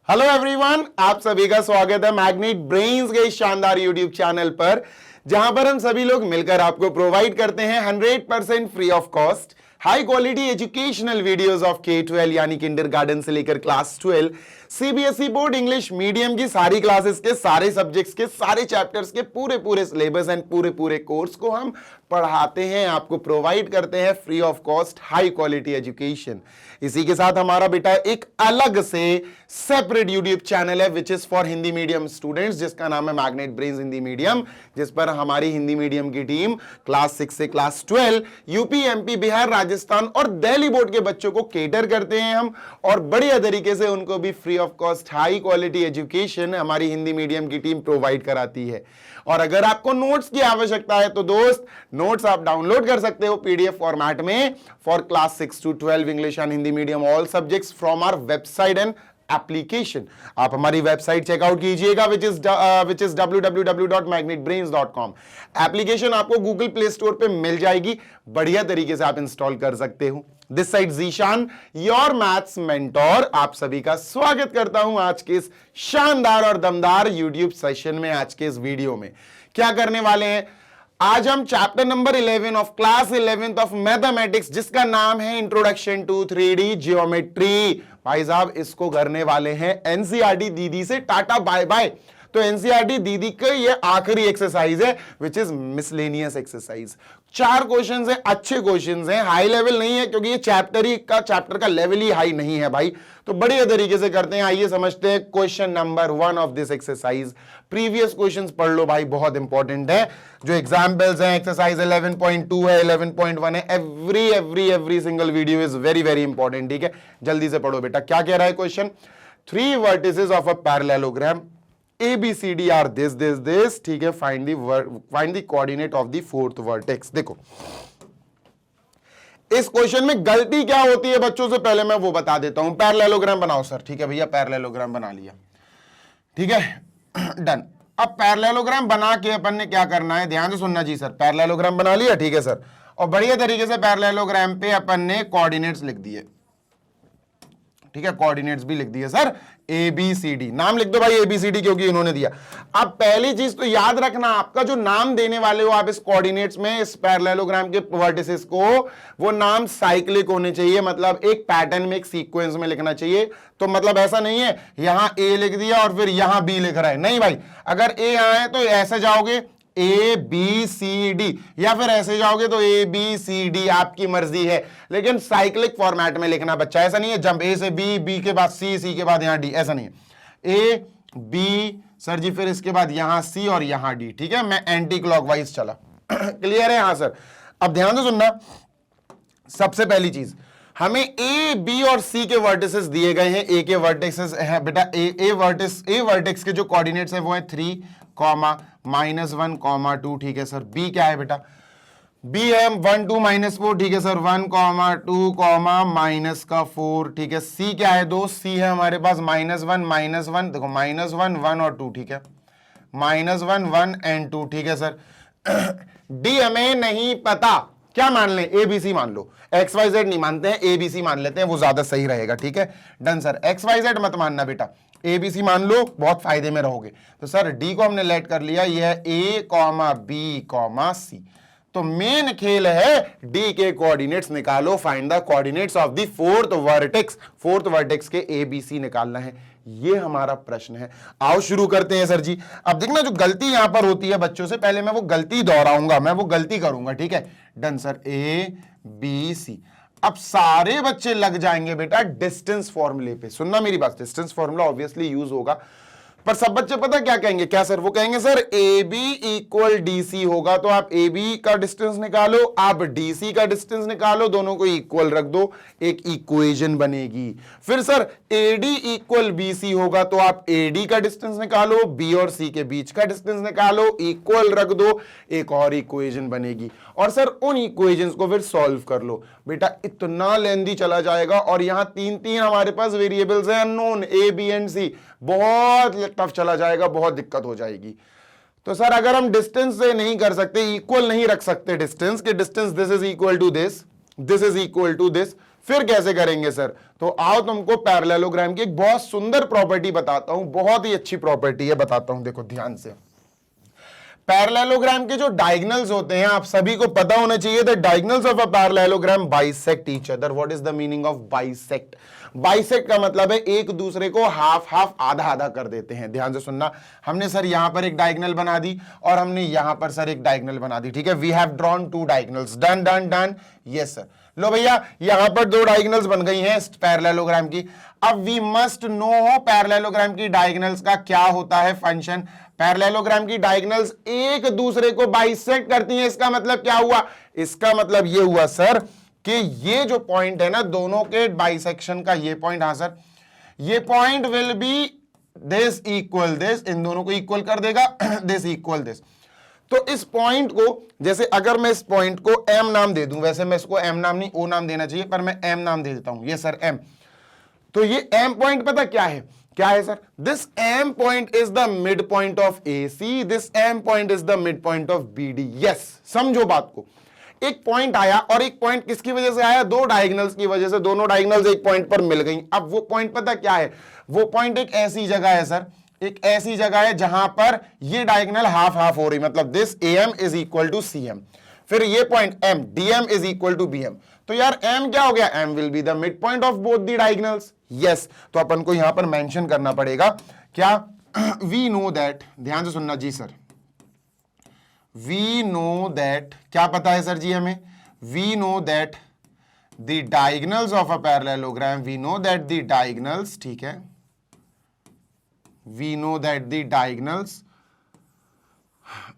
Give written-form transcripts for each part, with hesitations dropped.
Hello everyone, आप सभी का स्वागत है मैग्नेट ब्रेन्स के इस शानदार यूट्यूब चैनल पर, जहां पर हम सभी लोग मिलकर आपको प्रोवाइड करते हैं 100% free of cost high quality educational videos of K-12 यानी किंडरगार्टन से लेकर class 12 CBSE board English medium की सारी क्लासेस के सारे सब्जेक्ट्स के सारे चैप्टर्स के पूरे सिलेबस एंड पूरे कोर्स को हम पढ़ाते हैं, आपको प्रोवाइड करते हैं free of cost high quality education. इसी के साथ हमारा बेटा एक अलग से सेपरेट यूट्यूब चैनल है which is for Hindi medium students, जिसका नाम है मैग्नेट ब्रेन्स हिंदी मीडियम, जिस पर हमारी हिंदी मीडियम की टीम क्लास 6 से class 12 UP, MP, Bihar, Rajasthan और दिल्ली बोर्ड के बच्चों को केटर करते हैं हम, और बढ़िया तरीके से उनको भी free of cost high quality education हमारी हिंदी मीडियम की टीम प्रोवाइड कराती है। और अगर आपको नोट्स की आवश्यकता है तो दोस्त नोट्स आप डाउनलोड कर सकते हो पीडीएफ फॉर्मेट में for class 6 to 12 English and Hindi medium all subjects from our website and application. आप हमारी वेबसाइट चेकआउट कीजिएगा विच इज www.magnetbrains.com। एप्लीकेशन आपको गूगल प्ले स्टोर पे मिल जाएगी, बढ़िया तरीके से आप इंस्टॉल कर सकते हो। This side Zeeshan, your maths mentor, आप सभी का स्वागत करता हूं आज के इस शानदार और दमदार यूट्यूब सेशन में। आज के इस वीडियो में क्या करने वाले हैं, आज हम chapter number 11 of class 11th of mathematics, जिसका नाम है इंट्रोडक्शन टू 3D ज्योमेट्री। भाई साहब इसको करने वाले हैं एनसीईआरटी दीदी से टाटा बाय बाय। तो एनसीईआरटी दीदी का ये आखिरी एक्सरसाइज है which is miscellaneous exercise. 4 questions हैं, अच्छे क्वेश्चंस हैं, हाई लेवल नहीं है क्योंकि ये चैप्टर का लेवल ही हाई नहीं है भाई। तो बढ़िया तरीके से करते हैं, आइए समझते हैं question number 1 of this exercise. Previous questions पढ़ लो भाई, बहुत इंपॉर्टेंट है। जो एग्जाम्पल्स हैं, एक्सरसाइज 11.2 है, 11.1 है, every single video is very important. ठीक है, जल्दी से पढ़ो बेटा। क्या कह रहा है question, 3 vertices of a parallelogram ABCD are this, ठीक है, find the coordinate of the fourth vertex। देखो इस क्वेश्चन में गलती क्या होती है बच्चों से पहले मैं वो बता देता हूं। पैरेललोग्राम बनाओ सर, ठीक है भैया, पैरेललोग्राम बना लिया, ठीक है, डन। अब पैरेललोग्राम बना के अपन ने क्या करना है, ध्यान से सुनना जी सर। पैरेललोग्राम बना लिया, ठीक है सर, और बढ़िया तरीके से पैरेललोग्राम पे अपन ने कोऑर्डिनेट्स लिख दिए, ठीक है, कोऑर्डिनेट्स भी लिख दिए सर। ABCD नाम लिख दो भाई, ABCD क्योंकि इन्होंने दिया। अब पहली चीज तो याद रखना, आपका जो नाम देने वाले हो आप इस कोऑर्डिनेट्स में, इस पैरेललोग्राम के वर्टिसेस को, वो नाम साइक्लिक होने चाहिए, मतलब एक पैटर्न में, एक सीक्वेंस में लिखना चाहिए। तो मतलब ऐसा नहीं है यहां A लिख दिया और फिर यहां B लिख रहा है, नहीं भाई। अगर A यहां है तो ऐसे जाओगे ABCD, या फिर ऐसे जाओगे तो ABCD, आपकी मर्जी है, लेकिन साइक्लिक फॉर्मेट में लिखना बच्चा। ऐसा नहीं है जंप A से B, B के बाद C, C के बाद यहां D, ऐसा नहीं है। A B सर जी, फिर इसके बाद यहां C और यहां D, ठीक है, मैं एंटी क्लॉकवाइज चला। क्लियर है? हाँ सर। अब ध्यान से सुनना, सबसे पहली चीज हमें A, B और C के वर्टिसेस दिए गए हैं। A के वर्टिसेस है बेटा, A वर्टेक्स के जो कोऑर्डिनेट्स है वो है 3, -1, 2, ठीक है सर। B क्या है बेटा, B है 1, 2, -4, ठीक है सर, 1, 2, -4, ठीक है। C क्या है दोस्त, C है हमारे पास -1, देखो -1, 1 और 2, ठीक है, -1, 1 and 2, ठीक है सर। D हमें नहीं पता, क्या मान लें, ABC मान लो, XYZ नहीं मानते हैं, ABC मान लेते हैं, वो ज्यादा सही रहेगा, ठीक है, डन सर। XYZ मत मानना बेटा, ABC मान लो, बहुत फायदे में रहोगे। तो सर D को हमने लेट कर लिया, ये है A, B, C। तो मेन खेल है D के कोऑर्डिनेट्स निकालो, find the coordinates of the fourth vertex के ABC निकालना है, ये हमारा प्रश्न है। आओ शुरू करते हैं सर जी। अब देखना जो गलती यहां पर होती है बच्चों से, पहले मैं वो गलती दोहराऊंगा, मैं वो गलती करूंगा, ठीक है, डन सर। ABC, अब सारे बच्चे लग जाएंगे बेटा डिस्टेंस फॉर्मूले पे। सुनना मेरी बात, डिस्टेंस फॉर्मूला ऑब्वियसली यूज होगा, पर सब बच्चे पता क्या कहेंगे, क्या सर, वो कहेंगे सर AB इक्वल DC होगा, तो आप AB का डिस्टेंस निकालो, आप DC का डिस्टेंस निकालो, दोनों को इक्वल रख दो, एक इक्वेशन बनेगी। फिर सर AD इक्वल BC होगा, तो आप AD का डिस्टेंस निकालो, B और C के बीच का डिस्टेंस निकालो, इक्वल रख दो, एक और इक्वेशन बनेगी। और सर उन इक्वेशंस को फिर सॉल्व कर लो। बेटा इतना लेंदी चला जाएगा, और यहां 3 हमारे पास वेरिएबल्स हैं unknown, A, B and C, बहुत टफ चला जाएगा, बहुत दिक्कत हो जाएगी। तो सर अगर हम डिस्टेंस से नहीं कर सकते, इक्वल नहीं रख सकते डिस्टेंस के, distance this is equal to this, this is equal to this, फिर कैसे करेंगे सर? तो आओ तुमको पैरेललोग्राम की एक बहुत सुंदर प्रॉपर्टी बताता हूं, बहुत ही अच्छी प्रॉपर्टी है, बताता हूं, देखो ध्यान से। पैरेललोग्राम के जो डायगोनल्स होते हैं, आप सभी को पता होना चाहिए, the diagonals of a parallelogram bisect each other. What is the meaning of bisect? Bisect का मतलब है एक दूसरे को हाफ हाफ, आधा आधा कर देते हैं। ध्यान से सुनना, हमने सर यहां पर एक डायगोनल बना दी और हमने यहां पर सर एक डायगोनल बना दी, ठीक है। We have drawn two diagonals, done done done, yes sir. लो भैया, यहां पर दो डायगोनल्स बन गई हैं पैरेललोग्राम की। अब वी मस्ट नो पैरेललोग्राम की डायगोनल्स का क्या होता है फंक्शन। पैरेललोग्राम की डायगोनल्स एक दूसरे को बाइसेक्ट करती हैं। इसका मतलब क्या हुआ? इसका मतलब ये हुआ सर कि ये जो पॉइंट है ना, दोनों के बाइसेक्शन का ये पॉइंट, हाँ सर, ये point will be this equal this, इन दोनों को इक्वल कर देगा, दिस इक्वल दिस। तो इस पॉइंट को, जैसे अगर मैं इस पॉइंट को एम नाम दे दूं, वैसे मैं इसको एम नाम नहीं, ओ नाम देना चाहिए, पर मैं एम नाम दे देता हूं, ये सर एम। तो ये एम पॉइंट पता क्या है? क्या है sir? This M point is the mid point of AC, this M point is the mid point of BD। Yes, समझो बात को। एक पॉइंट आया, और एक पॉइंट किसकी वजह से आया? दो डायगोनल्स की वजह से, दोनों डायगोनल्स एक पॉइंट पर मिल गई। अब वो पॉइंट पता क्या है? वो पॉइंट एक ऐसी जगह है सर, एक ऐसी जगह है जहां पर ये डायगोनल हाफ हाफ हो रही, मतलब this AM is equal to CM, फिर ये point M, DM is equal to BM। तो यार M क्या हो गया? M will be the mid point of both the diagonals. Yes, तो अपन को यहां पर मेंशन करना पड़ेगा क्या? वी नो दैट, ध्यान से सुनना जी सर, वी नो दैट, क्या पता है सर जी हमें? We know that the diagonals of a parallelogram, we know that the diagonals, ठीक है, we know that the diagonals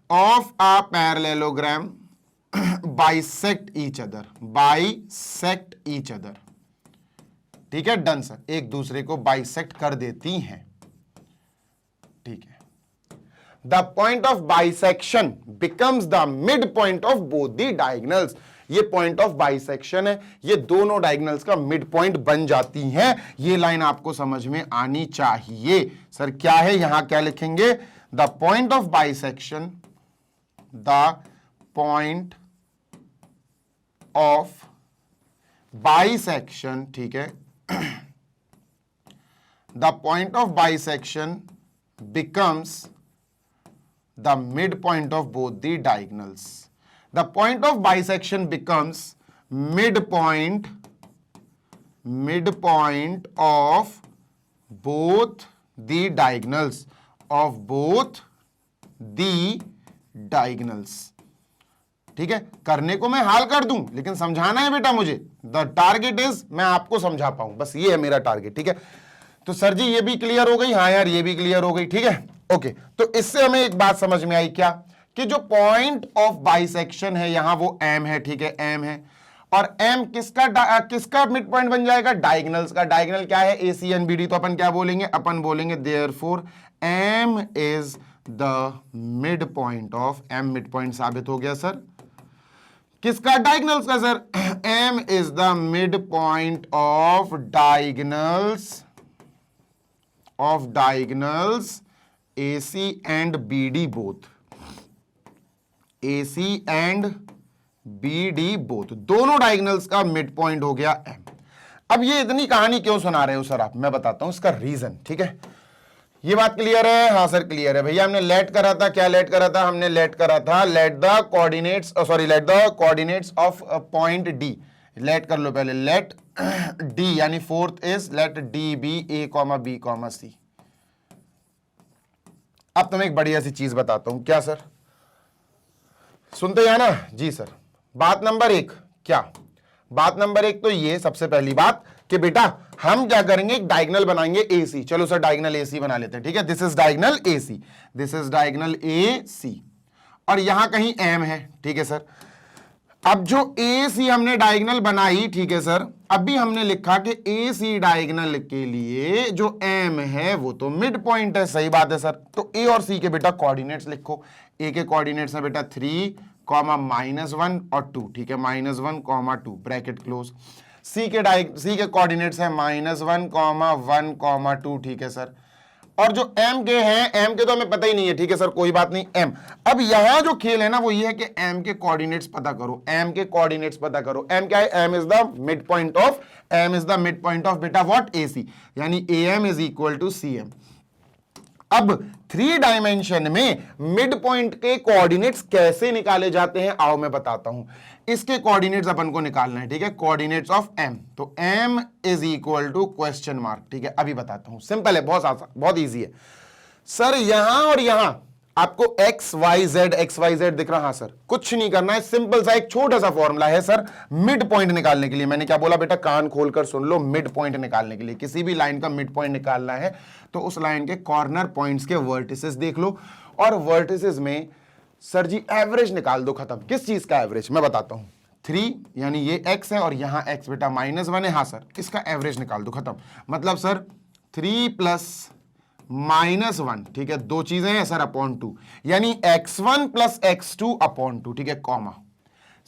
of a parallelogram bisect each other, bisect each other, ठीक है, done sir, एक दूसरे को बाइसेक्ट कर देती हैं, ठीक है। The point of bisection becomes the mid point of both the diagonals. ये पॉइंट ऑफ बाइसेक्शन है, ये दोनों डायगोनल्स का मिड पॉइंट बन जाती हैं। ये लाइन आपको समझ में आनी चाहिए। सर क्या है, यहां क्या लिखेंगे? The point of bisection, the point of bisection, ठीक है, the point of bisection becomes the mid point of both the diagonals. The point of bisection becomes midpoint of both the diagonals of both the diagonals। ठीक है, करने को मैं हाल कर दूं, लेकिन समझाना है बेटा मुझे। द टारगेट इज मैं आपको समझा पाऊं, बस ये है मेरा टारगेट, ठीक है। तो सर जी ये भी क्लियर हो गई? हाँ यार ये भी क्लियर हो गई, ठीक है, ओके। तो इससे हमें एक बात समझ में आई, क्या? कि जो पॉइंट ऑफ बाइसेक्शन है यहां वो M है, ठीक है, M है, और M किसका मिड पॉइंट बन जाएगा? डायगोनल्स का। डायगोनल क्या है? AC and BD। तो अपन क्या बोलेंगे? अपन बोलेंगे therefore M is the mid point of, M mid point साबित हो गया सर किसका? डायगोनल्स का sir. M is the mid point of diagonals AC and BD both, AC and BD both, दोनों डायगोनल्स का मिड पॉइंट हो गया M। अब ये इतनी कहानी क्यों सुना रहे हो सर आप? मैं बताता हूं इसका रीजन, ठीक है। ये बात क्लियर है? हाँ सर क्लियर है भैया। हमने लेट करा था, क्या लेट करा था? हमने लेट करा था let the coordinates of point D। Let कर लो पहले, लेट D यानी fourth is let D be A, B, C। अब तुम्हें एक बढ़िया सी चीज बताता हूं, क्या सर? सुनते हैं ना जी सर। बात नंबर 1 क्या? बात नंबर 1 तो ये सबसे पहली बात कि बेटा हम क्या करेंगे? एक डायगोनल बनाएंगे AC। चलो सर डायगोनल AC बना लेते हैं, ठीक है। This is diagonal AC, this is diagonal AC, और यहां कहीं M है, ठीक है सर। अब जो AC हमने डायगोनल बनाई, ठीक है सर, अभी हमने लिखा कि AC डायगोनल के लिए जो M है वो तो मिड पॉइंट है, सही बात है सर। तो A और C के बेटा कोऑर्डिनेट्स लिखो। A के कोऑर्डिनेट्स है बेटा 3, -1 और 2, ठीक है, -1, 2 ब्रैकेट क्लोज। C के कोऑर्डिनेट्स है -1, 1, 2, ठीक है सर। और जो m के हैं, m के तो हमें पता ही नहीं है, ठीक है सर, कोई बात नहीं, m। अब यहां जो खेल है ना वो ये है कि m के कोऑर्डिनेट्स पता करो, m के कोऑर्डिनेट्स पता करो। m क्या है? m is the mid point of बेटा व्हाट? AC, यानी am is equal to CM। अब 3 डायमेंशन में मिड पॉइंट के कोऑर्डिनेट्स कैसे निकाले जाते हैं आओ मैं बताता हूं। इसके कोऑर्डिनेट्स अपन को निकालना है, ठीक है, कोऑर्डिनेट्स ऑफ m। तो m is equal to question mark, ठीक है, अभी बताता हूं, सिंपल है, बहुत आसान, बहुत इजी है सर। यहां और यहां आपको XYZ दिख रहा? हाँ सर, कुछ नहीं करना है, सिंपल सा एक छोटा सा फॉर्मूला है सर मिड पॉइंट निकालने के लिए। मैंने क्या बोला बेटा? कान खोलकर सुन लो। मिड पॉइंट निकालने के लिए किसी भी लाइन का मिड पॉइंट निकालना है तो उस लाइन के कॉर्नर पॉइंट्स के वर्टिसेस देख लो, और वर्टिसेस में सर जी एवरेज निकाल दो, खत्म। किस चीज का एवरेज? मैं बताता हूं। 3 यानी ये x है और यहां x बेटा -1 है। हाँ सर, इसका एवरेज निकाल दो, खत्म। मतलब सर 3 + -1, ठीक है, दो चीजें हैं सर, अपॉन 2, यानी x1 + x2 अपॉन 2, ठीक है, comma.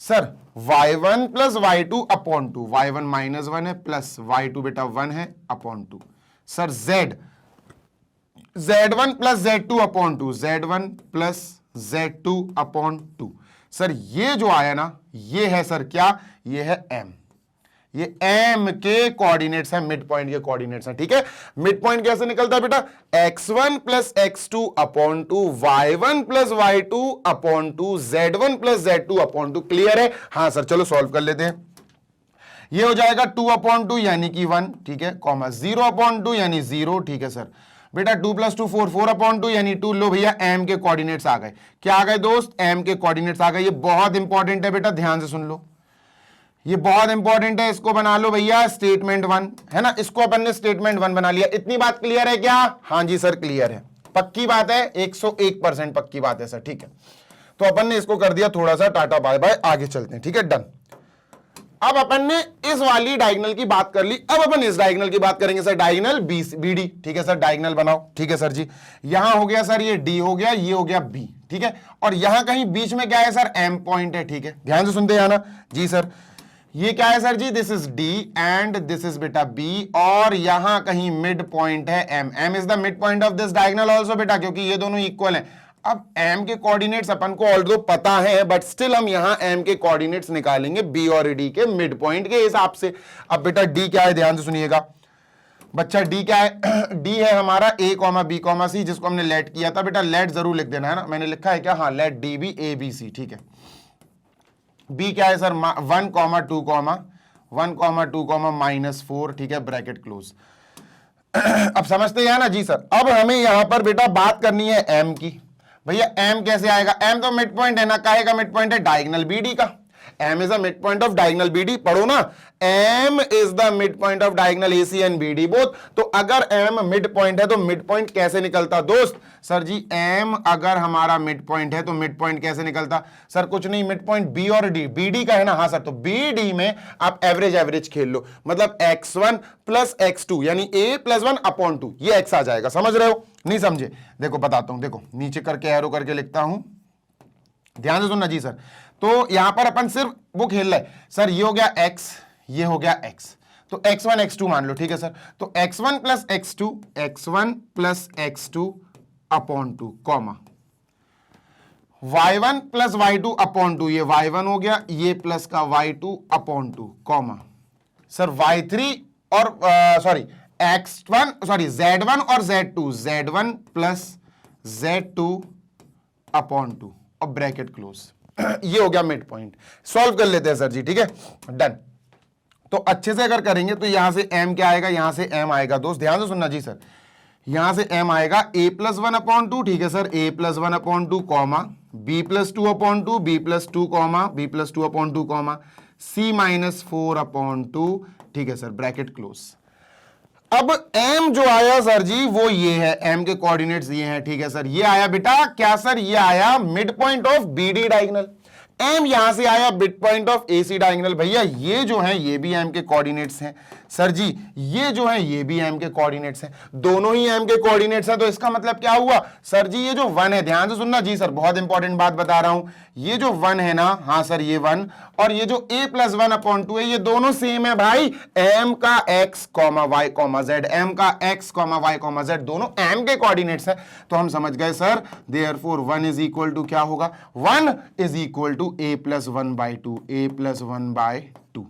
Sir y1 + y2 upon 2, y1 -1 है प्लस y2 बेटा 1 है upon 2। Sir z1 + z2 upon 2, z1 + z2 upon 2। Sir ये जो आया ना, ये है सर क्या? ये है m। ये m के कोऑर्डिनेट्स हैं, मिड पॉइंट के कोऑर्डिनेट्स हैं, ठीक है। मिड पॉइंट कैसे निकलता है बेटा? x1 + x2 upon 2, y1 + y2 upon 2, z1 + z2 upon 2। Clear है? हाँ सर, चलो सॉल्व कर लेते हैं। ये हो जाएगा 2 अपॉन 2 यानी कि 1, ठीक है, कॉमा 0 अपॉन 2 यानी 0, ठीक है सर। बेटा 2 + 2 4, 4 अपॉन 2 यानी 2। लो भैया m के कोऑर्डिनेट्स आ गए। क्या आ गए दोस्त? m के कोऑर्डिनेट्स आ गए। ये बहुत इंपॉर्टेंट है बेटा, ध्यान से सुन लो, ये बहुत इंपॉर्टेंट है। इसको बना लो भैया स्टेटमेंट 1, है ना, इसको अपन ने स्टेटमेंट 1 बना लिया। इतनी बात क्लियर है क्या? हाँ जी सर, क्लियर है, पक्की बात है, 101% पक्की बात है सर, ठीक है। तो अपन ने इसको कर दिया थोड़ा सा टाटा बाय बाय, आगे चलते हैं, ठीक है, डन। अब अपन ने इस वाली डायगोनल की बात कर ली, अब अपन इस डायगोनल की बात करेंगे सर, डायगोनल BD, ठीक है सर, डायगोनल बनाओ, ठीक है सर जी। यहां हो गया सर ये D हो गया, ये हो गया B, ठीक है, और यहां कहीं बीच में क्या है सर? M पॉइंट है, ठीक है, ध्यान से सुनते हैं ना जी सर। ये क्या है सर जी? This is D and this is बेटा B, और यहां कहीं मिड पॉइंट है M। M is the mid point of this diagonal also बेटा, क्योंकि ये दोनों इक्वल हैं। अब M के कोऑर्डिनेट्स अपन को ऑल्दो पता है, बट स्टिल हम यहां M के कोऑर्डिनेट्स निकालेंगे B और D के मिड पॉइंट के हिसाब से। अब बेटा D क्या है? ध्यान से सुनिएगा बच्चा, D क्या है? D है हमारा A, B, C, जिसको हमने लेट किया था। बेटा लेट जरूर लिख देना, है ना, मैंने लिखा है क्या? हाँ, लेट DB ABC, ठीक है। B क्या है सर? 1, 2, 1, 2, -4, ठीक है, ब्रैकेट क्लोज। अब समझते हैं ना जी सर। अब हमें यहां पर बेटा बात करनी है M की। भैया M कैसे आएगा? M तो मिड पॉइंट है ना, काहे का मिड पॉइंट है? डायगोनल BD का। M is a midpoint of diagonal BD, पढ़ो ना, M is the midpoint of diagonal AC and BD both। तो अगर M मिड पॉइंट है तो मिड पॉइंट कैसे निकलता दोस्त? सर जी M अगर हमारा मिड पॉइंट है तो मिड पॉइंट कैसे निकलता? सर कुछ नहीं, मिड पॉइंट B और D, BD का है ना। हाँ सर, तो BD में आप एवरेज खेल लो, मतलब x1 + x2 यानी A + 1 अपॉन 2, ये x आ जाएगा। समझ रहे हो? नहीं समझे? देखो बताता हूं, देखो नीचे करके एरो करके लिखता हूं, ध्यान से सुनना जी सर। तो यहां पर अपन सिर्फ वो खेल रहे हैं सर, ये हो गया x, ये हो गया x, तो x1 x2 मान लो, ठीक है सर। तो x1 + x2 upon 2, comma y1 + y2 upon 2, ये y1 हो गया, ये प्लस का y2 upon 2, comma sir y3 और z1 और z2, z1 + z2 अपॉन 2 और ब्रैकेट क्लोज। ये हो गया मिड पॉइंट। सॉल्व कर लेते हैं सर जी, ठीक है, डन। तो अच्छे से अगर करेंगे तो यहां से M क्या आएगा? यहां से M आएगा दोस्त, ध्यान से सुनना जी सर। यहां से M आएगा A + 1 अपॉन 2, ठीक है sir, A + 1 upon 2, comma B + 2 upon 2, B + 2, comma B + 2 upon 2, comma C - 4 upon 2, ठीक है सर, ब्रैकेट क्लोज। अब M जो आया सर जी वो ये है, M के कोऑर्डिनेट्स ये हैं, ठीक है सर। ये आया बेटा क्या सर? ये आया mid point of BD diagonal. M यहां से आया mid point of AC diagonal. भैया ये जो है ये भी एम के कोऑर्डिनेट्स हैं सर जी, ये जो है ये भी एम के कोऑर्डिनेट्स हैं, दोनों ही एम के कोऑर्डिनेट्स हैं। तो इसका मतलब क्या हुआ सर जी, ये जो 1 है, ध्यान से सुनना जी सर, बहुत इंपॉर्टेंट बात बता रहा हूं, ये जो 1 है ना, हाँ सर ये 1 और ये जो a+1/2 है, ये दोनों सेम है भाई, m का x, y, z, m का x, y, z दोनों m के कोऑर्डिनेट्स है। तो हम समझ गए sir, therefore 1 is equal to क्या होगा, 1 is equal to a+1/2, a+1/2।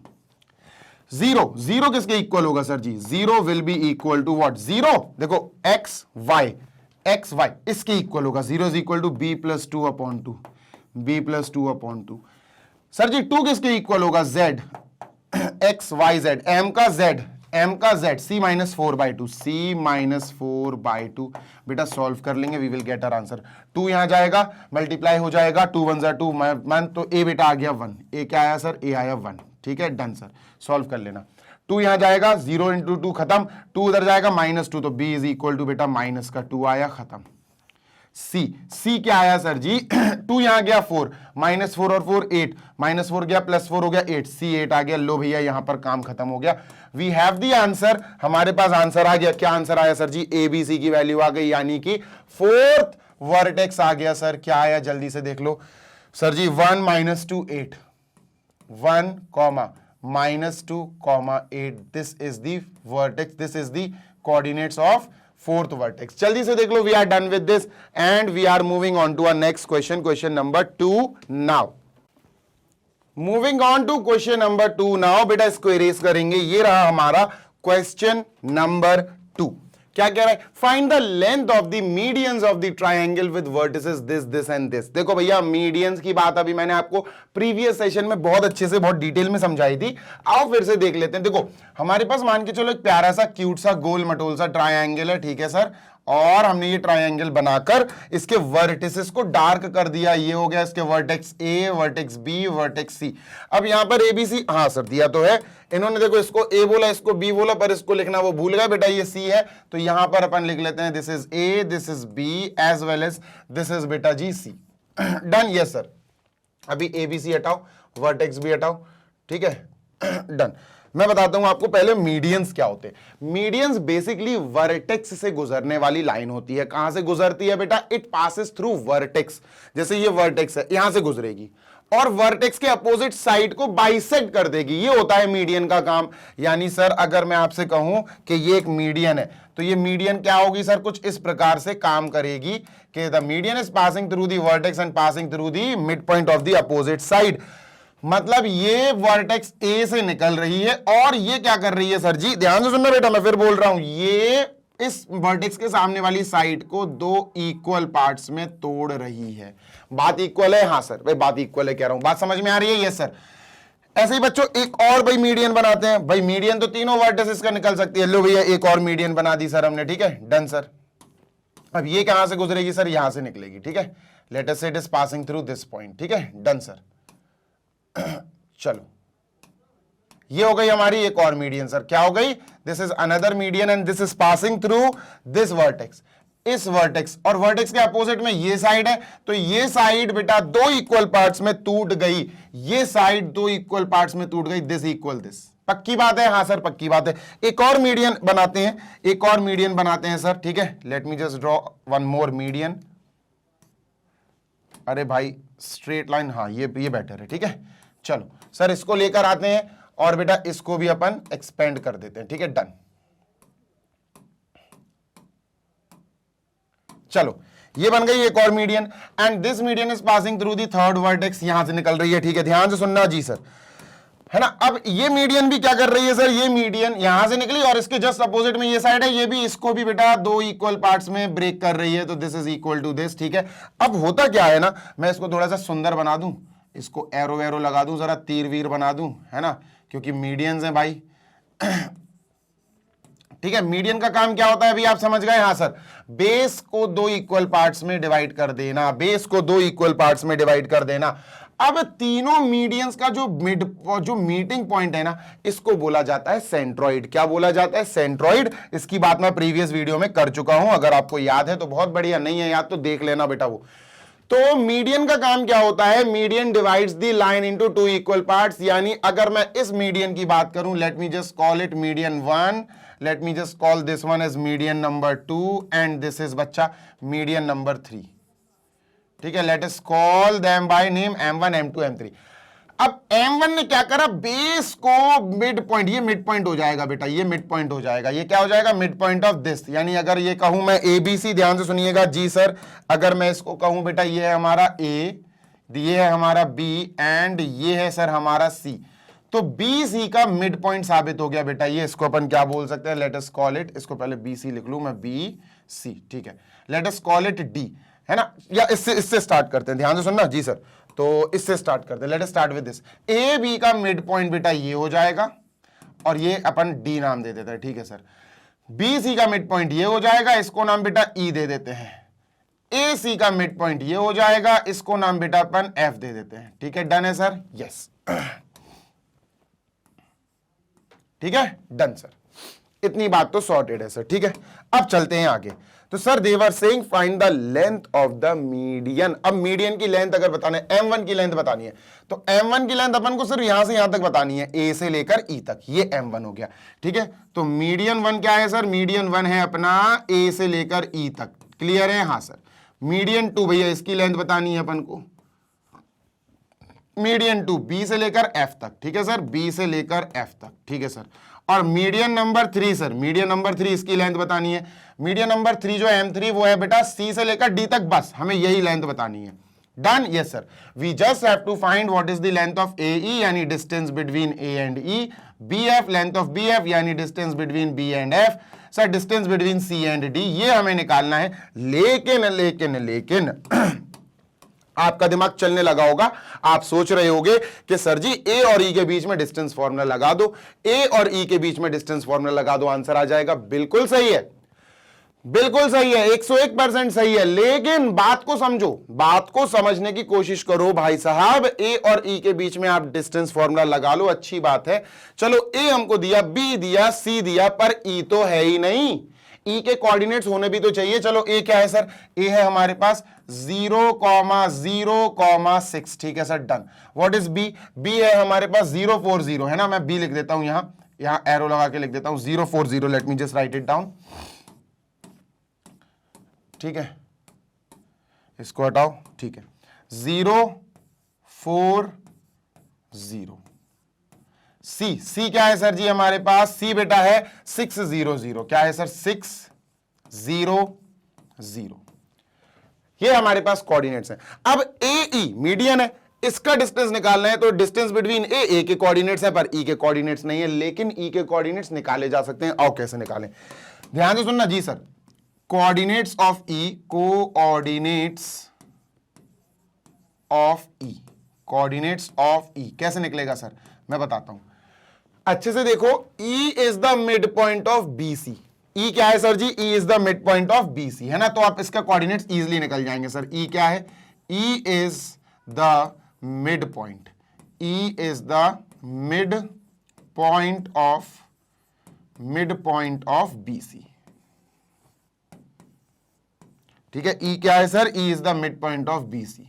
Zero किसके इक्वल होगा sir ji, 0 will be equal to what, 0 देखो x y इसके इक्वल होगा, 0 is equal to b+2/2, b+2/2। Sir ji 2 किसके इक्वल होगा, z, x y z, m का z, c-4/2, c-4/2। बेटा सॉल्व कर लेंगे, we will get our answer. 2 यहां जाएगा, मल्टीप्लाई हो जाएगा, 2 1 2 1, तो a बेटा आ गया 1, a क्या आया सर, a आया 1, ठीक है डन सर, सॉल्व कर लेना। 2 यहां जाएगा, 0 × 2 खत्म, 2 उधर जाएगा -2, तो b इज इक्वल टू बेटा माइनस का 2 आया, खत्म। C क्या आया सर जी, 2 यहां गया 4, -4 और 4 8, -4 गया +4 हो गया 8, C 8 आ गया। लो भैया यहां पर काम खत्म हो गया, वी हैव द आंसर, हमारे पास आंसर आ गया। क्या आंसर आया सर जी, ABC की वैल्यू आ गई, यानी कि 4th वर्टेक्स आ गया सर। क्या आया जल्दी से देख लो sir ji, 1 -2 8, 1, -2, 8, this is the vertex, this is the coordinates of 4th vertex. जल्दी से देख लो, we are done with this and we are moving on to our next question, question number 2 now. Moving on to question number 2 now, बेटा इसको erase करेंगे, ये रहा हमारा क्वेश्चन नंबर 2। क्या कह रहा है, find the length of the medians of the triangle with vertices this and this. देखो भैया मीडियंस की बात अभी मैंने आपको प्रीवियस सेशन में बहुत अच्छे से बहुत डिटेल में समझाई थी, आओ फिर से देख लेते हैं। देखो हमारे पास मान के चलो एक प्यारा सा क्यूट सा गोल मटोल सा ट्रायंगल है, ठीक है सर, और हमने ये ट्रायंगल बनाकर इसके वर्टिसेस को डार्क कर दिया, ये हो गया इसके vertex A, vertex B, vertex C। अब यहां पर ABC, हाँ सर दिया तो है, इन्होंने देखो इसको A बोला, इसको B बोला, पर इसको लिखना वो भूल गए, बेटा ये C है, तो यहां पर अपन लिख लेते हैं this is A, this is B as well as this is बेटा जी C। Done, yes sir. अभी ABC हटाओ, वर्टेक्स भी हटाओ, ठीक है डन। मैं बताता हूं आपको पहले मीडियंस क्या होते हैं। मीडियंस बेसिकली वर्टेक्स से गुजरने वाली लाइन होती है। कहां से गुजरती है बेटा, इट पासेस थ्रू वर्टेक्स। जैसे ये वर्टेक्स है, यहां से गुजरेगी और वर्टेक्स के अपोजिट साइड को बाइसेक्ट कर देगी, ये होता है मीडियन का काम। यानी सर अगर मैं आपसे कहूं कि ये एक मीडियन है, तो ये मीडियन क्या होगी सर, कुछ इस प्रकार से काम करेगी कि the median is passing through the vertex and passing through the mid point of the opposite side. मतलब ये वर्टेक्स A से निकल रही है और ये क्या कर रही है सर जी, ध्यान से सुनना बेटा, मैं फिर बोल रहा हूं, ये इस वर्टेक्स के सामने वाली साइड को 2 इक्वल पार्ट्स में तोड़ रही है। बात इक्वल है, हाँ सर भाई बात इक्वल है कह रहा हूं, बात समझ में आ रही है, यस सर। ऐसे ही बच्चों एक और भाई मीडियन बनाते हैं, भाई मीडियन तो तीनों वर्टेक्स का निकल सकती है। लो भैया एक और मीडियन बना दी सर हमने, ठीक है डन सर। अब ये कहां से गुजरेगी सर, यहां से निकलेगी, ठीक है, लेट अस से it is passing through this point, ठीक है डन सर। चलो ये हो गई हमारी एक और मीडियन सर, क्या हो गई, this is another median and this is passing through this vertex, इस वर्टेक्स, और वर्टेक्स के अपोजिट में ये साइड है, तो ये साइड बेटा 2 इक्वल पार्ट्स में टूट गई, ये साइड 2 इक्वल पार्ट्स में टूट गई, दिस इक्वल दिस। पक्की बात है, हाँ सर पक्की बात है। एक और मीडियन बनाते हैं, एक और मीडियन बनाते हैं सर, ठीक है, late me just draw one more median. अरे भाई स्ट्रेट लाइन, हाँ ये बेटर है, ठीक है। चलो सर इसको लेकर आते हैं और बेटा इसको भी अपन एक्सपेंड कर देते हैं, ठीक है डन। चलो ये बन गई एक और median and this median is passing through the third vertex, यहां से निकल रही है, ठीक है ध्यान से सुनना जी सर, है ना। अब ये मीडियन भी क्या कर रही है सर, ये मीडियन यहां से निकली और इसके जस्ट अपोजिट में ये साइड है, ये भी इसको भी बेटा 2 इक्वल पार्ट्स में ब्रेक कर रही है, तो this is equal to this, ठीक है। अब होता क्या है ना, मैं इसको थोड़ा सा सुंदर बना दूं, इसको एरो वेरो लगा दूं, जरा तीर वीर बना दूं, है ना, क्योंकि मीडियंस हैं भाई ठीक है। मीडियन का काम क्या होता है अभी आप समझ गए, हाँ सर, बेस को 2 इक्वल पार्ट्स में डिवाइड कर देना, बेस को 2 इक्वल पार्ट्स में डिवाइड कर देना। अब तीनों मीडियंस का जो मीटिंग पॉइंट है ना, इसको बोला जाता है सेंट्रॉइड। क्या बोला जाता है, सेंट्रॉइड। इसकी बात मैं प्रीवियस वीडियो में कर चुका हूं, अगर आपको याद है तो बहुत बढ़िया, नहीं है याद तो देख लेना बेटा वो। तो मीडियन का काम क्या होता है, median divides the line into two equal parts, यानी अगर मैं इस मीडियन की बात करूं, let me just call it median 1, let me just call this one as median number 2 and this is बच्चा मीडियन नंबर 3, ठीक है। Let us call them by name M1 M2 M3। अब M1 ने क्या करा, बेस को mid point, ये mid point हो जाएगा बेटा, ये मिड पॉइंट हो जाएगा, ये क्या हो जाएगा, मिड पॉइंट ऑफ दिस। यानी अगर ये कहूं मैं ABC, ध्यान से सुनिएगा जी सर, अगर मैं इसको कहूं बेटा ये है हमारा A, ये है हमारा B एंड ये है सर हमारा C, तो BC का मिड पॉइंट साबित हो गया बेटा। ये इसको अपन क्या बोल सकते हैं, लेट अस कॉल इट, इसको पहले BC लिख लूं मैं, BC, ठीक है। Let us call it D, है ना, या इससे स्टार्ट करते हैं, ध्यान से सुनना जी सर, तो इससे स्टार्ट करते हैं। Let us start with this, A B का मिड पॉइंट बेटा ये हो जाएगा और ये अपन डी नाम दे देते हैं, ठीक है सर। बी सी का मिड पॉइंट ये हो जाएगा, इसको नाम बेटा ई दे देते हैं। ए सी का मिड पॉइंट ये हो जाएगा, इसको नाम बेटा अपन एफ दे देते हैं, ठीक है। डन है सर, यस, ठीक है, डन सर, इतनी बात तो सॉर्टेड है सर, ठीक है। अब चलते हैं आगे। तो sir they were saying find the length of the median. अब मीडियन की लेंथ अगर बताने, M1 की लेंथ बतानी है, तो M1 की लेंथ अपन को सिर्फ यहां से यहां तक बतानी है, A से लेकर E तक, ये M1 हो गया, ठीक है। तो मीडियन 1 क्या है सर, मीडियन 1 है अपना A से लेकर E तक, क्लियर है, हाँ सर। मीडियन 2 भैया इसकी लेंथ बतानी है अपन को, मीडियन 2 B से लेकर F तक, ठीक है सर, B से लेकर F तक, ठीक है सर। और median number 3 sir, median number 3 इसकी लेंथ बतानी है, मीडियन नंबर 3 जो M3 वो है बेटा C से लेकर D तक, बस हमें यही लेंथ बतानी है। Done, yes sir. We just have to find what is the length of AE यानी distance between A and E, BF length of BF यानी distance between B and F, sir distance between C and D, ये हमें निकालना है। लेकिन लेकिन लेकिन आपका दिमाग चलने लगा होगा, आप सोच रहे होंगे कि सर जी ए और ई के बीच में डिस्टेंस फॉर्मूला लगा दो, ए और ई के बीच में डिस्टेंस फॉर्मूला लगा दो, आंसर आ जाएगा। बिल्कुल सही है, बिल्कुल सही है, 101% सही है। लेकिन बात को समझो, बात को समझने की कोशिश करो भाई साहब। ए और ई के बीच में आप डिस्टेंस फॉर्मूला लगा लो, अच्छी बात है, चलो ए हमको दिया, बी दिया, सी दिया, पर ई तो है ही नहीं, ई के कोऑर्डिनेट्स होने भी तो चाहिए। चलो ए क्या है सर, ए है हमारे पास 0,0,6, ठीक है sir, done. What is B, B है हमारे पास 0,40, है ना, मैं बी लिख देता हूं, यहां एरो लगा के लिख देता हूं 0,40, late me just right it down, ठीक है, इसको हटाओ, ठीक है, 0,40। सी, सी क्या है सर जी हमारे पास, सी बेटा है 6,0,0, क्या है सर 6,0,0, ये हमारे पास कोऑर्डिनेट्स हैं। अब ए ई मीडियन है, इसका डिस्टेंस निकालना है, तो डिस्टेंस बिटवीन ए के कोऑर्डिनेट्स है पर ई के कोऑर्डिनेट्स नहीं है, लेकिन ई के कोऑर्डिनेट्स निकाले जा सकते हैं। और कैसे निकालें, ध्यान से सुनना जी sir. Coordinates of E, coordinates of E, coordinates of E कैसे निकलेगा सर, मैं बताता हूं, अच्छे से देखो। E is the mid point of BC, E क्या है सर जी, E is the mid point of BC, है ना, तो आप इसका कोऑर्डिनेट्स इजीली निकल जाएंगे सर। E क्या है, E is the mid point, E is the mid point of BC, ठीक है। E क्या है sir, E is the mid point of BC,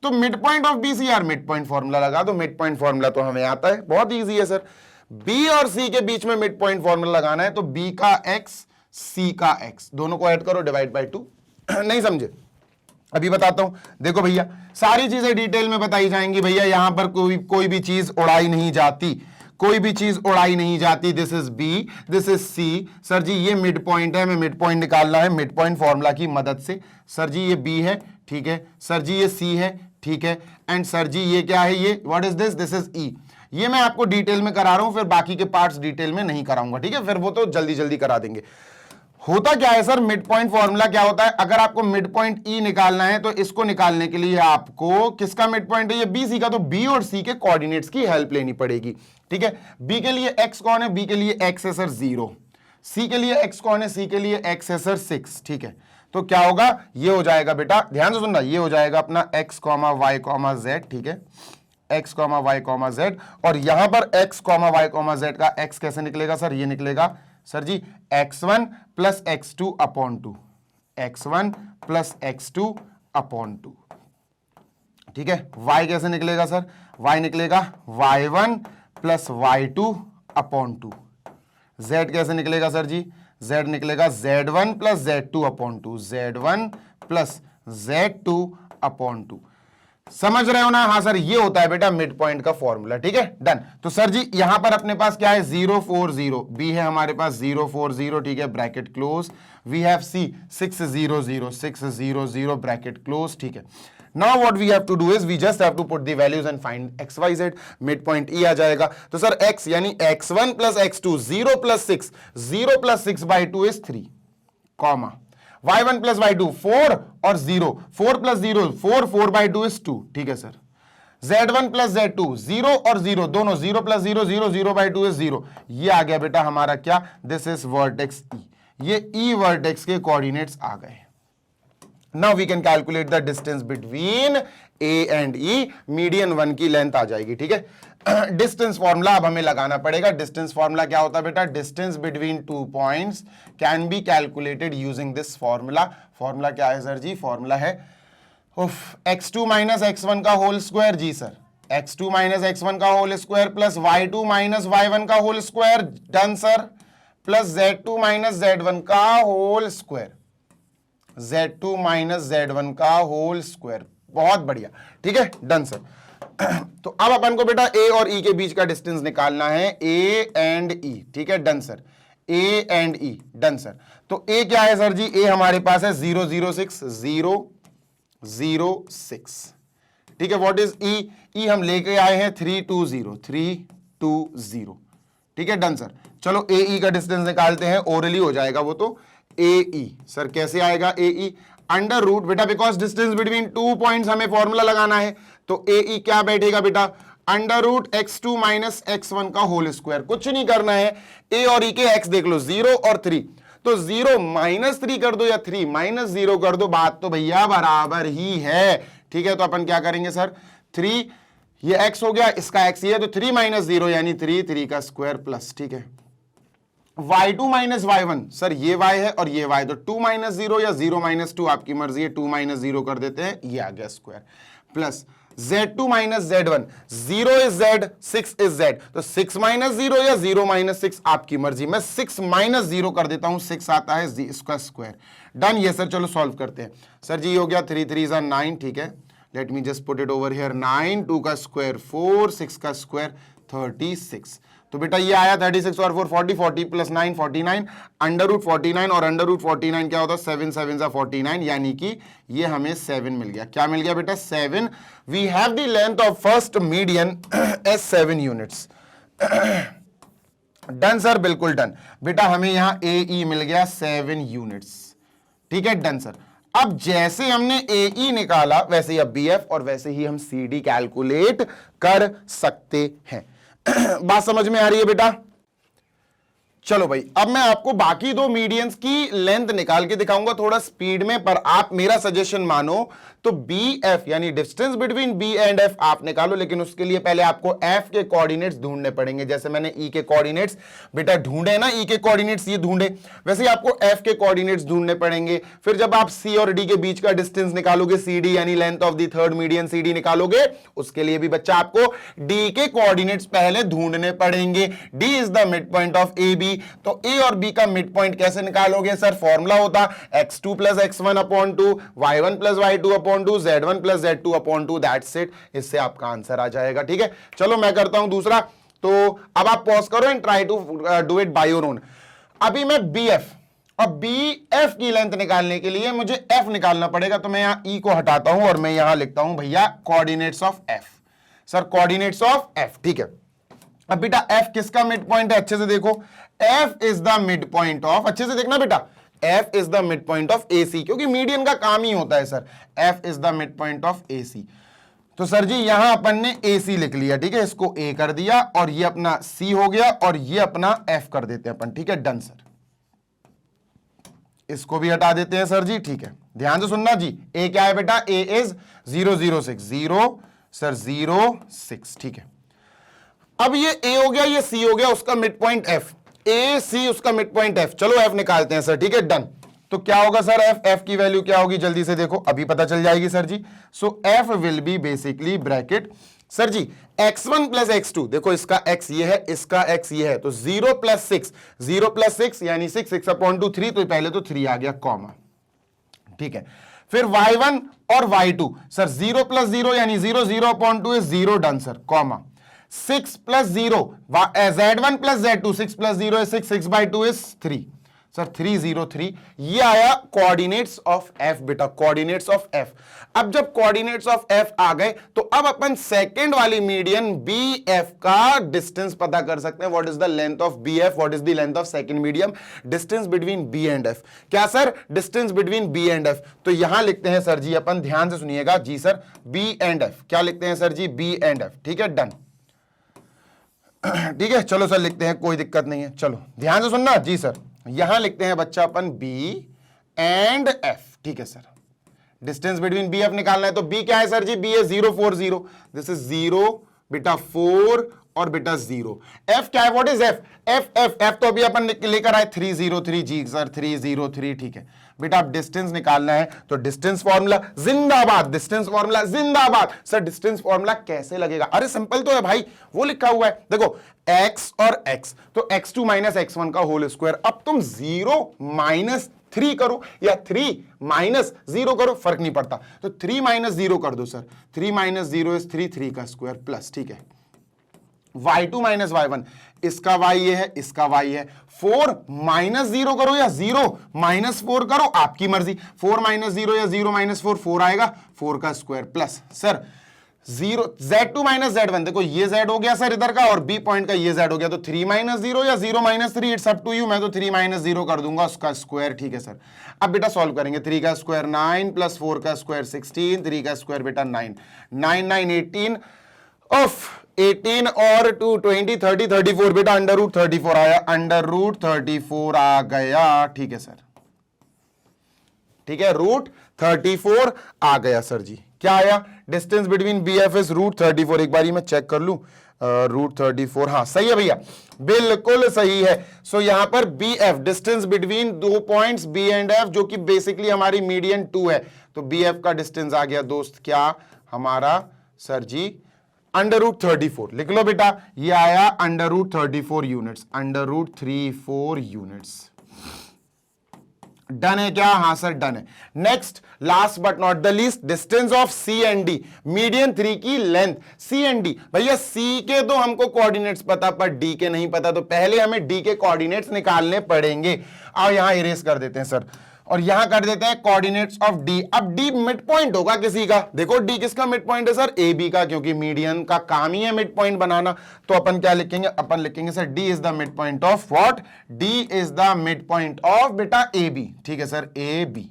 तो मिड पॉइंट ऑफ BC यार, मिड पॉइंट फॉर्मूला लगा दो, मिड पॉइंट फॉर्मूला तो हमें आता है, बहुत इजी है सर। B और C के बीच में मिड पॉइंट फॉर्मूला लगाना है, तो B का x, C का x, दोनों को ऐड करो, डिवाइड बाय 2। नहीं समझे, अभी बताता हूं, देखो भैया सारी चीजें डिटेल में बताई जाएंगी भैया, यहां पर कोई भी चीज उड़ाई नहीं जाती, कोई भी चीज उड़ाई नहीं जाती। This is B, this is C, sir ji ये मिड पॉइंट है, हमें मिड पॉइंट निकालना है मिड पॉइंट फॉर्मूला की मदद से। सर जी ये B है, ठीक है, सर जी ये C है, ठीक है, एंड सर जी ये क्या है, ये what is this is E। ये मैं आपको डिटेल में करा रहा हूं, फिर बाकी के पार्ट्स डिटेल में नहीं कराऊंगा, ठीक है, फिर वो तो जल्दी जल्दी करा देंगे। होता क्या है सर, मिड पॉइंट फॉर्मूला क्या होता है, अगर आपको मिड पॉइंट E निकालना है, तो इसको निकालने के लिए आपको किसका मिड पॉइंट है, ये BC का, तो B और C के कोऑर्डिनेट्स की हेल्प लेनी पड़ेगी, ठीक है। B के लिए x कौन है, B के लिए x है सर 0, C के लिए x कौन है, C के लिए x है सर 6, ठीक है। तो क्या होगा, ये हो जाएगा बेटा, ध्यान से सुनना, ये हो जाएगा अपना x, y, z, ठीक है, x, y, z, और यहां पर x, y, z का x कैसे निकलेगा सर, ये निकलेगा सर जी x1 plus x2 upon 2, x1 plus x2 upon 2। ठीक है, y कैसे निकलेगा सर? y निकलेगा y1 plus y2 upon 2। z कैसे निकलेगा सर जी? z निकलेगा z1 plus z2 upon 2, z1 plus z2 upon 2। समझ रहे हो ना? हाँ सर, ये होता है बेटा मिड पॉइंट का फॉर्मूला। ठीक है, डन। तो सर जी यहां पर अपने पास क्या है? 0 4 0, बी है हमारे पास 0 4 0। ठीक है, bracket close. We have C 6 0 0 6 0 0 bracket close. ठीक है, now what we have to do is we just have to put the values and find x y z. Mid point E आ जाएगा। तो सर x यानी x1 plus x2, 0 plus 6, 0 plus 6 by 2 is 3, comma y1 plus y2 4 और 0, 4 plus 0 4, 4 by 2 is 2। ठीक है sir, z1 plus z2 0 और 0 दोनों, 0 plus 0 0, 0 by 2 is 0। ये आ गया बेटा हमारा क्या? This is vertex E। ये E वर्टेक्स के कोऑर्डिनेट्स आ गए। Now we can calculate the distance between A and E। Median 1 की लेंथ आ जाएगी। ठीक है, डिस्टेंस फॉर्मूला अब हमें लगाना पड़ेगा। डिस्टेंस फॉर्मूला क्या होता है बेटा? Distance between 2 points can be calculated using this formula. Formula क्या है सर जी? फॉर्मूला है x2 माइनस x1 का होल स्क्वायर। जी सर, x2 माइनस x1 का whole square plus y2 minus y1 का whole square. Done sir. Plus z2 minus z1 का whole square, z2 minus z1 का whole square. बहुत बढ़िया। ठीक है, डन सर। तो अब अपन को बेटा A और E के बीच का डिस्टेंस निकालना है, A एंड E। ठीक है, done sir, A and E। Done sir. तो A क्या है सर जी? A हमारे पास है 0 0 6 0 0 6। ठीक है, व्हाट इज E? E हम लेके आए हैं 3 2 0 3 2 0। ठीक है, डन सर। चलो AE का डिस्टेंस निकालते हैं, ओरली हो जाएगा वो। तो AE सर कैसे आएगा? AE अंडर रूट बेटा, बिकॉज डिस्टेंस बिटवीन 2 पॉइंट्स हमें फॉर्मूला लगाना है। तो AE क्या बैठेगा बेटा? Under root x2 minus x1 का होल स्क्वायर। कुछ नहीं करना है, A और E के x देख लो, 0 और 3। तो 0 माइनस 3 कर दो या 3 माइनस 0 कर दो, बात तो भैया बराबर ही है। ठीक है, तो अपन क्या करेंगे सर? 3 ये x हो गया, इसका x ये है, तो 3 माइनस 0 यानी 3, 3 का स्क्वायर प्लस। ठीक है, y2 माइनस y1 सर ये y है और ये y, तो 2 माइनस 0 या 0 माइनस 2 आपकी मर्जी है, 2 माइनस 0 कर देते हैं, ये आ गया square. Plus z2 minus z1, 0 is z 6 is z, तो 6 माइनस 0 या 0 माइनस 6 आपकी मर्जी। मैं 6 माइनस 0 कर देता हूं, 6 आता है इसका स्क्वायर। डन। ये सर चलो सॉल्व करते हैं। सर जी हो गया 3 3 is 9। ठीक है, late me just put it over here. 9, 2 का स्क्वायर 4, 6 का स्क्वायर 36। तो बेटा ये आया 36 और 4 40, 40 प्लस 9 49, अंडर रूट 49 और अंडर रूट 49 क्या होता है? 7 7 49, यानी कि ये हमें 7 मिल गया। क्या मिल गया बेटा? 7। We have the length of first median as 7 units. Done sir, बिल्कुल डन। बेटा हमें यहां AE मिल गया 7 यूनिट्स। ठीक है, डन सर। अब जैसे हमने AE निकाला वैसे ही अब BF और वैसे ही हम CD कैलकुलेट कर सकते हैं। बात समझ में आ रही है बेटा? चलो भाई, अब मैं आपको बाकी दो मीडियंस की लेंथ निकाल के दिखाऊंगा थोड़ा स्पीड में, पर आप मेरा सजेशन मानो तो BF यानी distance between B and F आप निकालो, लेकिन उसके लिए पहले आपको F के कोऑर्डिनेट्स ढूंढने पड़ेंगे। जैसे मैंने E के कोऑर्डिनेट्स बेटा ढूंढे ना, E के कोऑर्डिनेट्स ये ढूंढे, वैसे ही आपको F के कोऑर्डिनेट्स ढूंढने पड़ेंगे। फिर जब आप C और D के बीच का डिस्टेंस निकालोगे, CD यानी length of the third median CD निकालोगे, उसके लिए भी बच्चा आपको D के कोऑर्डिनेट्स पहले ढूंढने पड़ेंगे। D is the mid point of AB। तो A और B का मिड पॉइंट कैसे निकालोगे सर? फॉर्मूला होता x2 plus x1 upon 2, y1 plus y2 upon 2, z1 plus z2 upon 2, that's it. इससे आपका आंसर आ जाएगा। ठीक है, चलो मैं करता हूं दूसरा। तो अब आप पॉज करो and try to do it by your own. अभी मैं BF और BF की लेंथ निकालने के लिए मुझे F निकालना पड़ेगा, तो मैं यहां E को हटाता हूं और मैं यहां लिखता हूं भैया coordinates of F। Sir coordinates of F। ठीक है, अब बेटा F किसका मिड पॉइंट है? अच्छे से देखो, F is the mid point of, अच्छे से देखना बेटा, F is the mid point of AC, क्योंकि मीडियन का काम ही होता है sir, F is the mid point of AC। तो सर जी यहां अपन ने AC लिख लिया। ठीक है, इसको A कर दिया और ये अपना C हो गया और ये अपना F कर देते हैं अपन। ठीक है, डन सर। इसको भी हटा देते हैं सर जी। ठीक है, ध्यान से सुनना जी। A क्या है बेटा? A is 0 0 6 0 sir 0 6। ठीक है, अब ये A हो गया, ये C हो गया, उसका mid point F, A C उसका मिड पॉइंट F। चलो F निकालते हैं सर। ठीक है, डन। तो क्या होगा सर एफ की वैल्यू क्या होगी, जल्दी से देखो, अभी पता चल जाएगी सर जी। So F will be basically bracket sir जी x1 प्लस x2, देखो इसका x ये है, इसका x ये है, तो 0 प्लस 6, 0 प्लस 6 यानी 6, 6 अपॉन 2 3, तो पहले तो 3 आ गया कॉमा, ठीक है। फिर y1 और y2 सर 0 प्लस 0 यानी 0, 0 upon 2 is 0, done sir, comma 6 plus 0 z1 plus z2, 6 plus 0 is 6, 6 by 2 is 3 sir 303, ये आया कोऑर्डिनेट्स ऑफ f बेटा, कोऑर्डिनेट्स ऑफ f। अब जब कोऑर्डिनेट्स ऑफ f आ गए तो अब अपन सेकंड वाली मीडियन bf का डिस्टेंस पता कर सकते हैं। What is the length of bf, what is the length of second medium, distance between b and f। क्या sir, distance between b and f, तो यहां लिखते हैं सर जी, अपन ध्यान से सुनिएगा जी सर, b एंड f, क्या लिखते हैं सर जी, b एंड f, ठीक है, डन, ठीक है। चलो सर लिखते हैं, कोई दिक्कत नहीं है, चलो ध्यान से सुनना जी सर। यहां लिखते हैं बच्चा अपन b एंड f, ठीक है sir. Distance between b f निकालना है, तो b क्या है सर जी, b है 0 4 0, दिस इज 0 बेटा 4 और बेटा 0। f क्या है, व्हाट इज f, f तो अभी अपन लेकर आए 303 जी सर, 303, ठीक है बेटा। अब डिस्टेंस निकालना है तो डिस्टेंस फॉर्मूला जिंदाबाद, डिस्टेंस फॉर्मूला जिंदाबाद। सर डिस्टेंस फॉर्मूला कैसे लगेगा, अरे सिंपल तो है भाई, वो लिखा हुआ है देखो, x और x, तो x2 माइनस x1 का होल स्क्वायर। अब तुम 0 माइनस 3 करो या 3 माइनस 0 करो, फर्क नहीं पड़ता, तो 3 माइनस 0 कर दो सर, 3 माइनस 0 इज 3, 3 का स्क्वायर प्लस, ठीक है। y2 माइनस y1, इसका y ये है, इसका y है। 4 माइनस 0 करो या 0 माइनस 4 करो, आपकी मर्जी, 4 माइनस 0 या 0 माइनस 4, 4 आएगा, 4 का square plus sir 0 z2 minus z1, देखो ये z हो गया सर इधर का, और b पॉइंट का ये z हो गया, तो 3 माइनस 0 या 0 minus 3, it's up to you, मैं तो 3 माइनस 0 कर दूंगा, उसका स्क्वायर, ठीक है सर। अब बेटा सॉल्व करेंगे, 3 का स्क्वायर 9 प्लस 4 का स्क्वायर 16, 3 का स्क्वायर बेटा 9, 9 9 18 ऑफ 18 और 2 20 30 34 बेटा अंडर रूट 34 आया, अंडर रूट 34 आ गया, ठीक है सर, ठीक है, रूट 34 आ गया सर जी। क्या आया, distance between B F is root 34, एक बार मैं चेक कर लूं, रूट 34, हाँ सही है भैया, बिल्कुल सही है। सो यहां पर बी एफ, डिस्टेंस बिटवीन दो पॉइंट्स बी एंड एफ, जो कि बेसिकली हमारी मीडियन 2 है, तो बी एफ का डिस्टेंस आ गया दोस्त क्या हमारा सर जी, अंडर रूट 34, लिख लो बेटा, ये आया under root 34 units, under root 34 units. Done है क्या, हाँ सर डन है। Next last but not the least, distance of C and D, median 3 की लेंथ, सी एंड डी, भैया सी के तो हमको कोऑर्डिनेट्स पता पर डी के नहीं पता, तो पहले हमें डी के कोऑर्डिनेट्स निकालने पड़ेंगे। और यहां इरेज कर देते हैं सर, और यहां कर देते हैं कोऑर्डिनेट्स ऑफ डी। अब डी मिड पॉइंट होगा किसी का, देखो डी किसका मिड पॉइंट है सर, ए बी का, क्योंकि मीडियन का काम ही है मिड पॉइंट बनाना। तो अपन क्या लिखेंगे, अपन लिखेंगे sir D is the mid point of what, D is the mid point of बेटा ए बी, ठीक है sir, A B,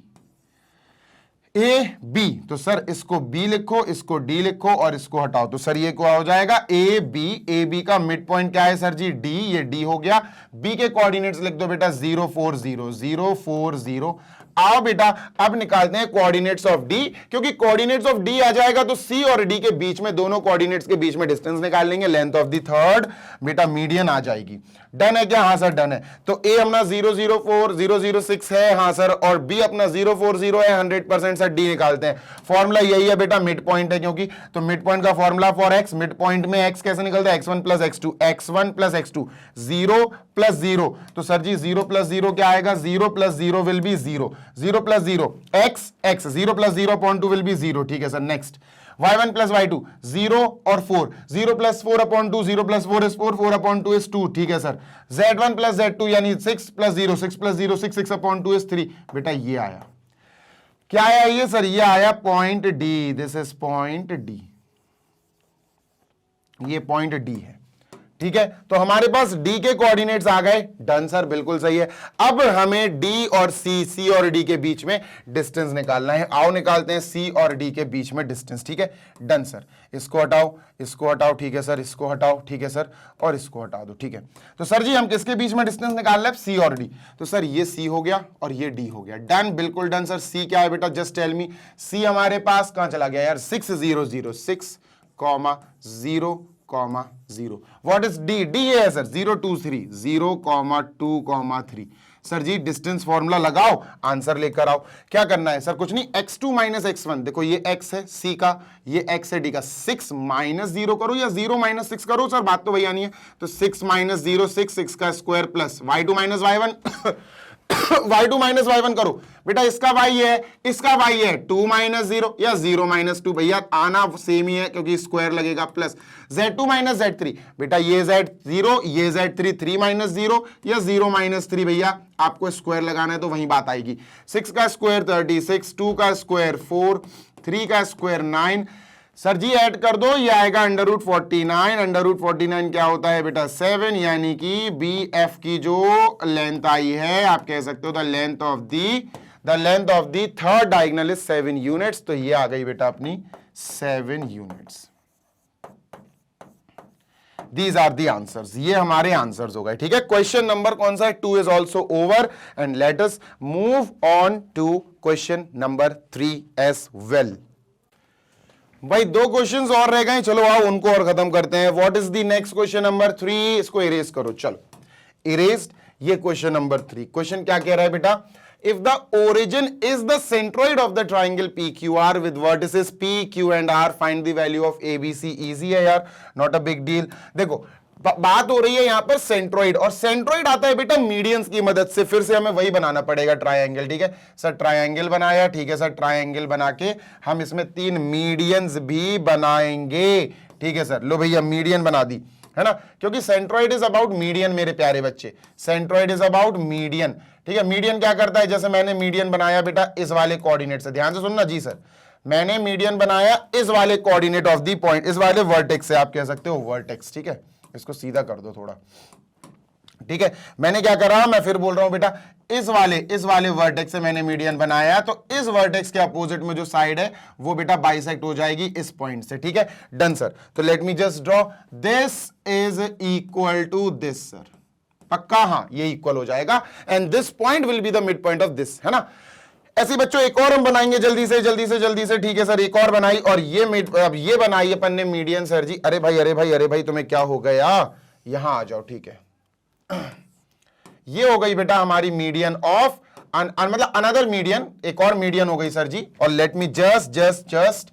A B, तो सर इसको बी लिखो, इसको डी लिखो और इसको हटाओ, तो सर ये क्या हो जाएगा, ए बी का मिड पॉइंट क्या है सर जी, डी, ये डी हो गया। बी के कोऑर्डिनेट्स लिख दो बेटा 0 4 0 0 4 0। आओ बेटा अब निकालते हैं कोऑर्डिनेट्स ऑफ डी, क्योंकि कोऑर्डिनेट्स ऑफ डी आ जाएगा तो सी और डी के बीच में, दोनों कोऑर्डिनेट्स के बीच में डिस्टेंस निकाल लेंगे, लेंथ ऑफ द थर्ड बेटा मीडियन आ जाएगी। डन है क्या, हाँ सर डन है। तो ए अपना 004 006 है, हाँ सर, और बी अपना 040 है, 100% सर डी निकालते हैं। फॉर्मूला यही है बेटा, मिड पॉइंट है, क्योंकि तो मिड पॉइंट का formula for x, mid point में एक्स कैसे निकलता है, x1 plus x2, x1 plus x2, 0 plus 0, तो सर जी 0 प्लस 0 क्या आएगा, 0 plus 0 will B 0, 0 plus 0 x, 0 plus 0 upon 2 will be 0, ठीक है sir. Next y1 plus y2, 0 और 4, 0 plus 4 upon 2, 0 plus 4 is 4, 4 upon 2 is 2, ठीक है सर। z1 प्लस z2 यानी 6 plus 0, 6 plus 0 6, 6 upon 2 is 3, बेटा ये आया, क्या आया ये सर, ये आया point D, this is point D, ये पॉइंट डी है, ठीक है। तो हमारे पास डी के कोऑर्डिनेट्स आ गए, डन सर, बिल्कुल सही है। अब हमें डी और सी और डी के बीच में डिस्टेंस निकालना है, आओ निकालते हैं सी और डी के बीच में डिस्टेंस, ठीक है, डन सर। इसको हटाओ, ठीक है सर, इसको हटाओ, ठीक है सर, और इसको हटा दो, ठीक है। तो सर जी हम किसके बीच में डिस्टेंस निकाल रहे हैं, सी और डी, तो सर ये सी हो गया और ये डी हो गया, डन, बिल्कुल डन सर। सी क्या है बेटा, जस्ट टेल मी, सी हमारे पास कहां चला गया यार, 6006, 0 0। व्हाट इज डी, डी है सर 0 2 3, 0 2 3, सर जी डिस्टेंस फॉर्मूला लगाओ, आंसर लेकर आओ। क्या करना है सर? कुछ नहीं, x2 माइनस x1, देखो ये x है c का, ये x है d का, 6 माइनस 0 करो या 0 माइनस 6 करो, सर बात तो भैया नहीं है। तो 6 माइनस 0 6, 6 का square plus y2 minus y1 y2 minus y1 करो बेटा, इसका y है, इसका y है, 2 माइनस 0 या 0 माइनस 2, भैया आना सेम ही है क्योंकि स्क्वायर लगेगा, प्लस z2 माइनस z3, बेटा ये z0 ये z3, 3 माइनस 0 या 0 माइनस 3, भैया आपको स्क्वायर लगाना है तो वही बात आएगी। 6 का स्क्वायर 36, 2 का स्क्वायर 4, 3 का स्क्वायर 9, सर जी ऐड कर दो, ये आएगा अंडर रूट 49, अंडर रूट 49 क्या होता है बेटा 7, यानी कि बी एफ की जो लेंथ आई है आप कह सकते हो the length of the third diagonal is 7 units, तो ये आ गई बेटा अपनी 7 units. These are the answers, ये हमारे आंसर्स हो गए, ठीक है। क्वेश्चन नंबर कौन सा है? 2 is also over and let us move on to question number 3 as well। भाई 2 क्वेश्चंस और रह गए, चलो आओ उनको और खत्म करते हैं। What is the next question number 3? इसको इरेज करो, चलो इरेज्ड। ये क्वेश्चन नंबर 3, क्वेश्चन क्या कह रहा है बेटा? If the origin is the centroid of the triangle PQR with vertices P, Q and R, find the value of ABC। Easy है यार, नॉट अ बिग डील। देखो बात हो रही है यहां पर सेंट्रोइड, और सेंट्रोइड आता है बेटा मीडियंस की मदद से। फिर से हमें वही बनाना पड़ेगा ट्रायंगल, ठीक है सर। ट्रायंगल बनाया, ठीक है सर, ट्रायंगल बना के हम इसमें 3 मीडियंस भी बनाएंगे, ठीक है सर। लो भैया मीडियन बना दी, है ना, क्योंकि सेंट्रोइड इज अबाउट मीडियन मेरे प्यारे बच्चे, सेंट्रोइड इज अबाउट मीडियन, ठीक है। मीडियन क्या करता है? जैसे मैंने मीडियन बनाया बेटा इस वाले कोऑर्डिनेट से, ध्यान से सुनना जी सर, मैंने मीडियन बनाया इस वाले कोऑर्डिनेट ऑफ द पॉइंट, इस वाले वर्टेक्स से, आप कह सकते हो वर्टेक्स, ठीक है। इसको सीधा कर दो थोड़ा, ठीक है। मैंने क्या करा, मैं फिर बोल रहा हूं बेटा, इस वाले वर्टेक्स से मैंने मीडियन बनाया, तो इस वर्टेक्स के अपोजिट में जो साइड है वो बेटा बाइसेक्ट हो जाएगी इस पॉइंट से, ठीक है। Done sir. तो let me just draw, this is equal to this sir, पक्का? हाँ, ये इक्वल हो जाएगा and this point will be the mid point of this, है ना। ऐसे बच्चों एक और हम बनाएंगे जल्दी से, ठीक है सर। एक और बनाई, और ये अब ये बनाई अपन ने मीडियन सर जी। अरे भाई तुम्हें क्या हो गया? यहां आ जाओ, ठीक है। ये हो गई बेटा हमारी मीडियन ऑफ मतलब अनदर मीडियन, एक और मीडियन हो गई सर जी। और late me just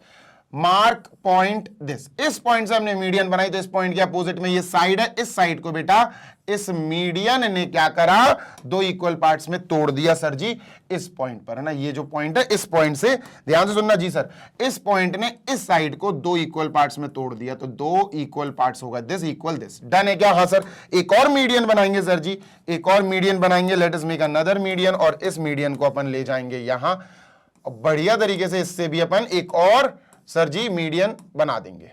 mark point this, इस पॉइंट से हमने मीडियन बनाई, तो इस पॉइंट के अपोजिट में ये साइड है, इस साइड को बेटा इस मीडियन ने क्या करा, 2 इक्वल पार्ट्स में तोड़ दिया सर जी, इस पॉइंट पर, है ना। ये जो पॉइंट है, इस पॉइंट से, ध्यान से सुनना जी सर, इस पॉइंट ने इस साइड को 2 इक्वल पार्ट्स में तोड़ दिया, तो 2 इक्वल पार्ट्स होगा, दिस इक्वल दिस। डन है क्या? हाँ सर। एक और मीडियन बनाएंगे सर जी, एक और मीडियन बनाएंगे, let us make another median, और इस मीडियन को अपन ले जाएंगे यहां, बढ़िया तरीके से इससे भी अपन एक और सर जी मीडियन बना देंगे।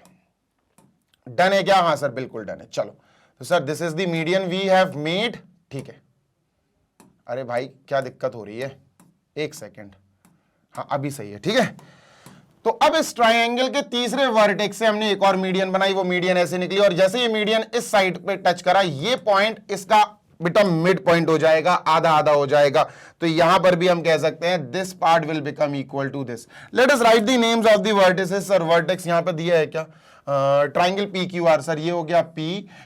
डन है क्या? हाँ सर बिल्कुल डन है। चलो तो sir this is the median we have made, ठीक है। अरे भाई क्या दिक्कत हो रही है, एक सेकेंड, हाँ अभी सही है, ठीक है। तो अब इस ट्राइंगल के तीसरे वर्टेक्स से हमने एक और मीडियन बनाई, वो मीडियन ऐसे निकली, और जैसे ये मीडियन इस साइड पे टच करा, ये पॉइंट इसका बेटा मिड पॉइंट हो जाएगा, आधा आधा हो जाएगा। तो यहां पर भी हम कह सकते हैं this part will become equal to this. Let us write the names of the vertices. Sir vertex यहां पर दिया है क्या? ट्राइंगल PQR, सर ये हो गया P,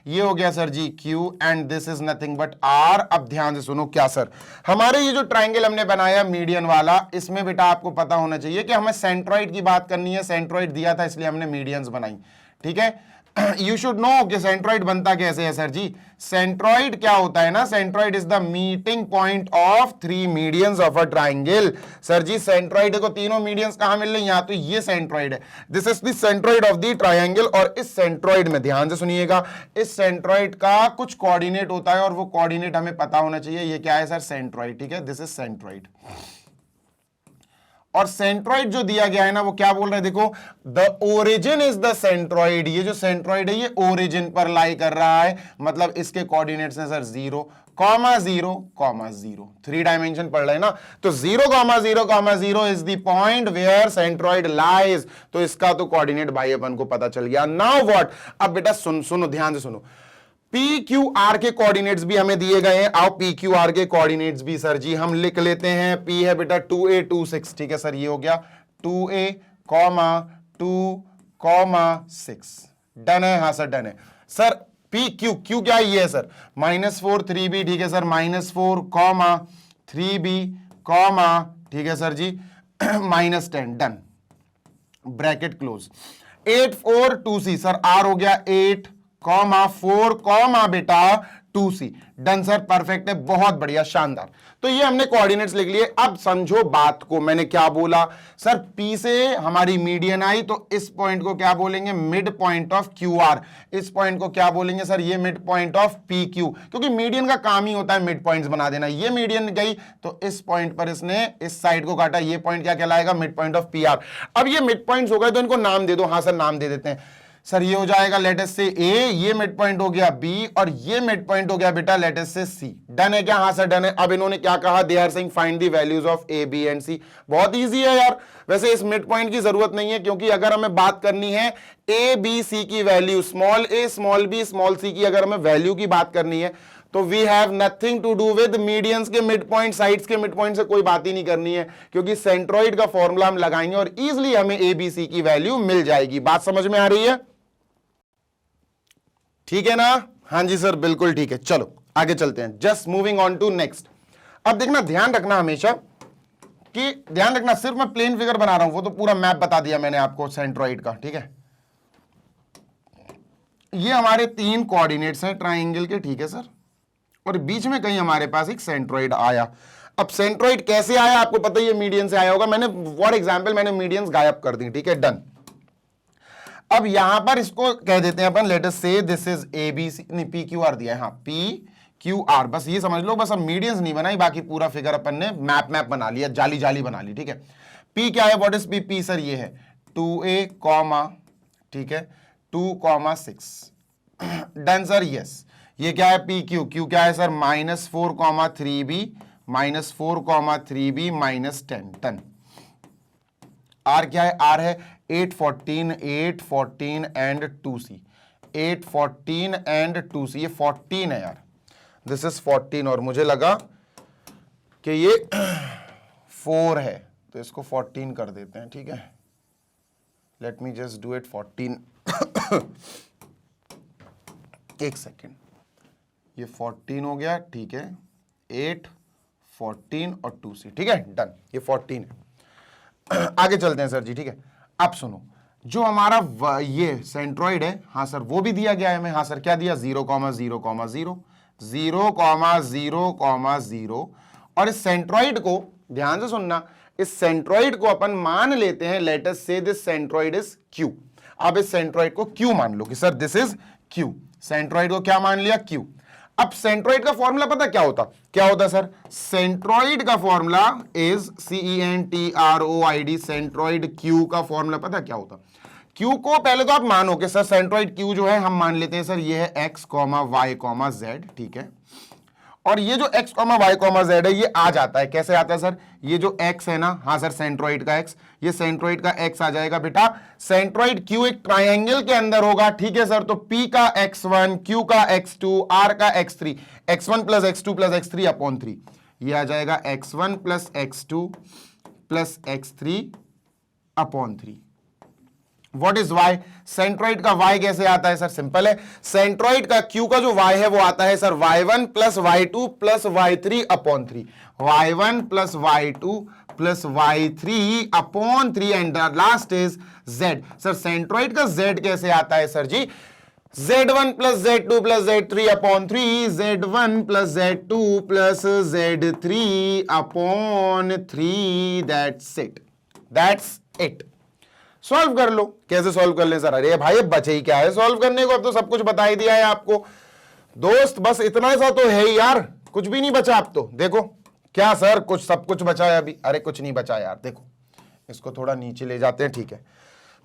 ये हो गया sir ji Q, and this is nothing but R। अब ध्यान से सुनो क्या सर, हमारे ये जो ट्राइंगल हमने बनाया मीडियन वाला, इसमें बेटा आपको पता होना चाहिए कि हमें सेंट्रोइड की बात करनी है। सेंट्रोइड दिया था इसलिए हमने मीडियंस बनाई, ठीक है। यू शुड नो कि सेंट्रोइड बनता कैसे है सर जी। सेंट्रोइड क्या होता है ना, centroid is the meeting point of 3 medians of a triangle. Sir ji centroid को तीनों मीडियंस कहां मिल रही हैं? यहां, तो ये सेंट्रोइड है, this is the centroid of the triangle. और इस सेंट्रोइड में ध्यान से सुनिएगा, इस सेंट्रोइड का कुछ कोऑर्डिनेट होता है, और वो कोऑर्डिनेट हमें पता होना चाहिए। ये क्या है सर? सेंट्रोइड, ठीक है, दिस इज सेंट्रोइड। और सेंट्रोइड जो दिया गया है ना, वो क्या बोल रहे हैं, देखो the origin is the centroid. ये जो सेंट्रोइड है ये ओरिजिन पर लाई कर रहा है, मतलब इसके कोऑर्डिनेट्स हैं सर 0, 0, 3 डायमेंशन पढ़ रहे हैं ना। तो 0, 0 is the point where centroid lies. तो इसका तो कोऑर्डिनेट भाई अपन को पता चल गया। Now what? अब बेटा सुनो ध्यान से सुनो, PQR के कोऑर्डिनेट्स भी हमें दिए गए हैं। आओ PQR के कोऑर्डिनेट्स भी सर जी हम लिख लेते हैं। P है बेटा 2a 2 6, ठीक है सर, ये हो गया 2a, 2, 6। डन है? हाँ सर डन है। सर पी क्यू, क्यू क्या है, ये है सर -4 3b, ठीक है सर, -4 कॉमा 3b कॉमा, ठीक है sir ji, -10, done, bracket close. 8 4 2c, sir R हो गया 8 कॉमा 4 कॉमा बेटा 2c, डन सर, परफेक्ट है, बहुत बढ़िया, शानदार। तो ये हमने कोऑर्डिनेट्स लिख लिए। अब समझो बात को, मैंने क्या बोला सर, P से हमारी मीडियन आई, तो इस पॉइंट को क्या बोलेंगे, mid point of Q R. इस पॉइंट को क्या बोलेंगे सर, ये mid point of P Q, क्योंकि मीडियन का काम ही होता है मिड पॉइंट्स बना देना। ये मीडियन गई तो इस पॉइंट पर इसने इस साइड को काटा, ये पॉइंट क्या कहलाएगा, mid point of P R. अब ये मिड पॉइंट्स हो गए तो इनको नाम दे दो। हाँ सर, नाम दे देते हैं सर, ये हो जाएगा लेटेस से ए, ये मिड पॉइंट हो गया बी, और ये मिड पॉइंट हो गया बेटा लेटेस से सी। डन है क्या? हाँ सर डन है। अब इन्होंने क्या कहा, they are saying find the values of A B and C. बहुत इजी है यार, वैसे इस मिड पॉइंट की जरूरत नहीं है, क्योंकि अगर हमें बात करनी है ए बी सी की वैल्यू, small A small B small C की अगर हमें वैल्यू की बात करनी है, तो we have nothing to do with medians के मिड पॉइंट, साइड्स के मिड पॉइंट से कोई बात ही नहीं करनी है, क्योंकि सेंट्रोइड का फॉर्मूला हम लगाएंगे और इजिली हमें ए बी सी की वैल्यू मिल जाएगी। बात समझ में आ रही है? ठीक है ना? हाँ जी सर, बिल्कुल ठीक है। चलो आगे चलते हैं, just moving on to next. अब देखना, ध्यान रखना हमेशा कि, ध्यान रखना, सिर्फ मैं प्लेन फिगर बना रहा हूं, वो तो पूरा मैप बता दिया मैंने आपको सेंट्रोइड का, ठीक है। ये हमारे 3 कोऑर्डिनेट्स हैं ट्राइंगल के, ठीक है सर, और बीच में कहीं हमारे पास एक सेंट्रोइड आया। अब सेंट्रोइड कैसे आया, आपको पता ही है, मीडियन से आया होगा। मैंने फॉर एग्जाम्पल मैंने मीडियंस गायब कर दी, ठीक है, डन। अब यहां पर इसको कह देते हैं अपन, let us say this is A B C, नहीं पी क्यू आर दिया है, हाँ पी क्यू आर, बस ये समझ लो। बस अब मीडियंस नहीं बनाई, बाकी पूरा फिगर अपन ने मैप बना लिया, जाली जाली बना ली, ठीक है। पी क्या है, what is P? P sir ये है 2a कॉमा, ठीक है, 2,6, डन सर, यस। ये क्या है, पी क्यू, क्यू क्या है sir, -4, 3b, -4, 3b, -10, done. Are क्या है, आर है 8 14 एंड 2c, 8 14 एंड 2c, ये 14 है यार, दिस इज 14, और मुझे लगा कि ये 4 है, तो इसको 14 कर देते हैं, ठीक है। Late me just do it 14 एक सेकेंड, ये 14 हो गया, ठीक है, 8 14 और 2c, ठीक है, डन, ये 14 है। आगे चलते हैं सर जी, ठीक है। अब सुनो, जो हमारा ये सेंट्रोइड है, हाँ सर, वो भी दिया गया है हमें, हाँ सर, क्या दिया, 0, 0, 0, 0, 0, 0, और इस सेंट्रोइड को ध्यान से सुनना, इस सेंट्रोइड को अपन मान लेते हैं, let us say this centroid is Q. अब इस सेंट्रोइड को क्यू मान लो कि sir this is Q, centroid को क्या मान लिया, क्यू। अब सेंट्रोइड का फॉर्मूला पता क्या होता सर, सेंट्रोइड का formula is CENTROID, centroid Q का फॉर्मूला पता क्या होता, क्यू को पहले तो आप मानो कि सर सेंट्रोइड क्यू जो है हम मान लेते हैं सर, ये है x, y, z, ठीक है। और ये जो x, y, z है, ये आ जाता है, कैसे आता है सर, ये जो x है ना, हाँ सर, सेंट्रोइड का x, ये सेंट्रोइड का x आ जाएगा बेटा। सेंट्रोइड q एक ट्रायंगल के अंदर होगा, ठीक है सर, तो p का x1, q का x2, r का x3, x1 + x2 + x3 upon 3, ये आ जाएगा x1 + x2 + x3 upon 3। What is y? Centroid का y कैसे आता है सर, सिंपल है, सेंट्रोइड का q का जो y है वो आता है sir y1 + y2 + y3 upon 3, y1 + y2 + y3 upon 3, and last is z। Sir centroid का z कैसे आता है sir ji, z1 + z2 + z3 upon 3, z1 + z2 + z3 upon 3, that's it. Solve कर लो। कैसे सॉल्व कर ले सर? अरे भाई बचे ही क्या है सॉल्व करने को, अब तो सब कुछ बता ही दिया है आपको दोस्त, बस इतना सा तो है ही यार, कुछ भी नहीं बचा। अब तो देखो क्या सर, कुछ सब कुछ बचा है अभी, अरे कुछ नहीं बचा यार, देखो इसको थोड़ा नीचे ले जाते हैं, ठीक है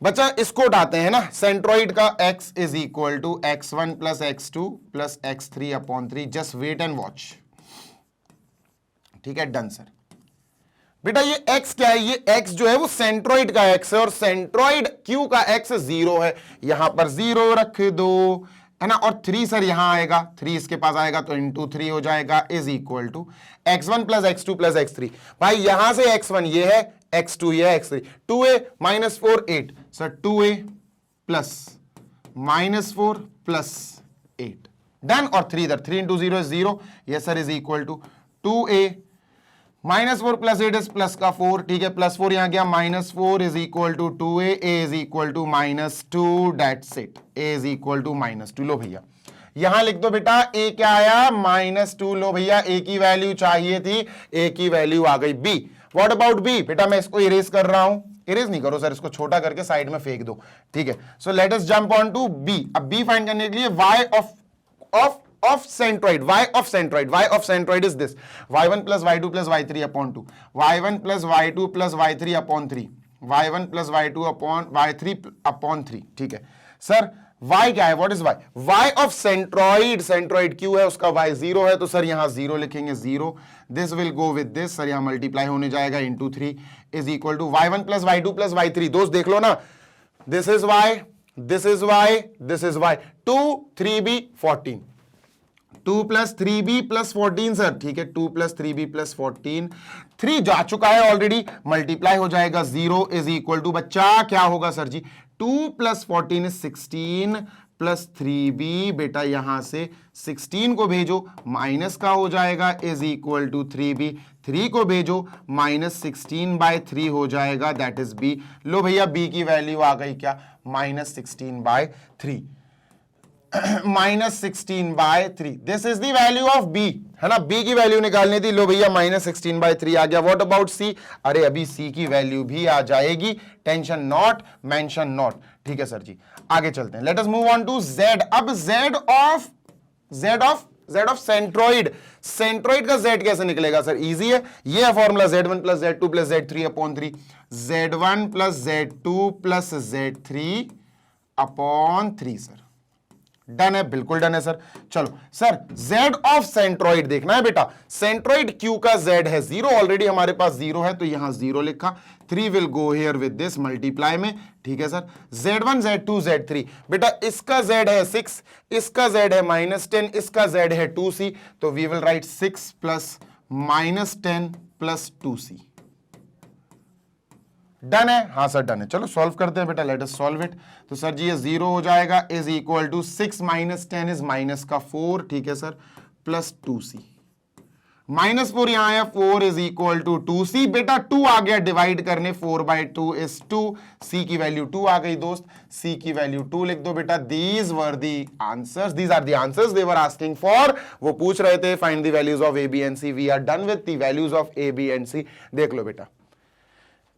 बच्चा, इसको उठाते हैं ना, सेंट्रोइड का x = x1 + x2 + x3 upon 3, just wait and watch, ठीक है, डन सर। बेटा ये x क्या है, ये x जो है वो सेंट्रोइड का x है, और सेंट्रोइड q का x 0 है, यहां पर 0 रख दो, है ना, और 3 सर यहां आएगा, 3 इसके पास आएगा तो इंटू 3 हो जाएगा, = x1 + x2 + x3। भाई यहां से x1 ये है, x2 ये है, x3, 2a -4 8, sir 2a + -4 + 8 done. और 3 इधर, 3 into 0 is 0, yes sir is equal to 2a -4 + 8 is plus का 4, ठीक है, +4 यहां गया, -4 is equal to 2a, a is equal to -2, that's it, a is equal to -2। लो भैया यहां लिख दो बेटा, a क्या आया -2, लो भैया a की वैल्यू चाहिए थी, a की वैल्यू आ गई b। What about b? बेटा मैं इसको इरेज कर रहा हूं, इरेज नहीं करो सर, इसको छोटा करके साइड में फेंक दो, ठीक है। So let us jump on to b। अब b फाइंड करने के लिए y of centroid, y of centroid is this, y1 plus y2 plus y3 upon 2, y1 plus y2 plus y3 upon 3, y1 plus y2 upon y3 upon 3, ठीक है sir. y क्या है? What is y? y of centroid q है, उसका y 0 है, तो sir यहां 0 लिखेंगे, 0, this will go with this, sir यहां मल्टीप्लाई होने जाएगा, into 3 is equal to y1 plus y2 plus y3। दोस्त देख लो ना, this is y, this is y, this is y, 2 3b 14, 2 plus 3b plus 14 sir, ठीक है, 2 प्लस 3b प्लस 14, 3 जा चुका है ऑलरेडी, मल्टीप्लाई हो जाएगा, 0 इज इक्वल टू बच्चा क्या होगा sir ji, 2 plus 14 is 16 plus 3b, बेटा यहां से 16 को भेजो माइनस का हो जाएगा, इज इक्वल टू 3b, 3 को भेजो -16/3 हो जाएगा, दैट इज b। लो भैया b की वैल्यू आ गई क्या, -16/3, -16/3, this is the value of b, है ना, b की वैल्यू निकालनी थी, लो भैया -16/3 आ गया। What about c? अरे अभी c की वैल्यू भी आ जाएगी, टेंशन नॉट, मेंशन नॉट, ठीक है सर जी। आगे चलते हैं, let us move on to z। अब z ऑफ सेंट्रॉइड, सेंट्रॉइड का z कैसे निकलेगा सर? इजी है, ये है formula, z1 plus z2 plus z3 upon 3, z1 plus z2 plus z3 upon 3 sir, done है, बिल्कुल डन है सर। चलो सर, z ऑफ सेंट्रॉइड देखना है बेटा, सेंट्रॉइड q का z है 0, ऑलरेडी हमारे पास 0 है, तो यहां 0 लिखा, 3 will go here with this multiply में, ठीक है सर। z1 z2 z3, बेटा इसका z है 6, इसका z है -10, इसका z है 2c, तो we will write 6 plus -10 plus 2c, done है, हाँ सर डन है। चलो सॉल्व करते हैं बेटा, लेट अस सॉल्व इट। तो सर जी ये 0 हो जाएगा, इज इक्वल टू 6 - 10 इज -4, ठीक है सर, प्लस 2c, -4 यहां आया, 4 इज इक्वल टू 2c, बेटा 2 आ गया डिवाइड करने, 4/2 इज 2, c की वैल्यू 2 आ गई दोस्त, c की वैल्यू 2 लिख दो बेटा। These were the answers, these are the answers they were asking for, वो पूछ रहे थे find the values of a b and c, we are done with the values of a b and c। देख लो बेटा,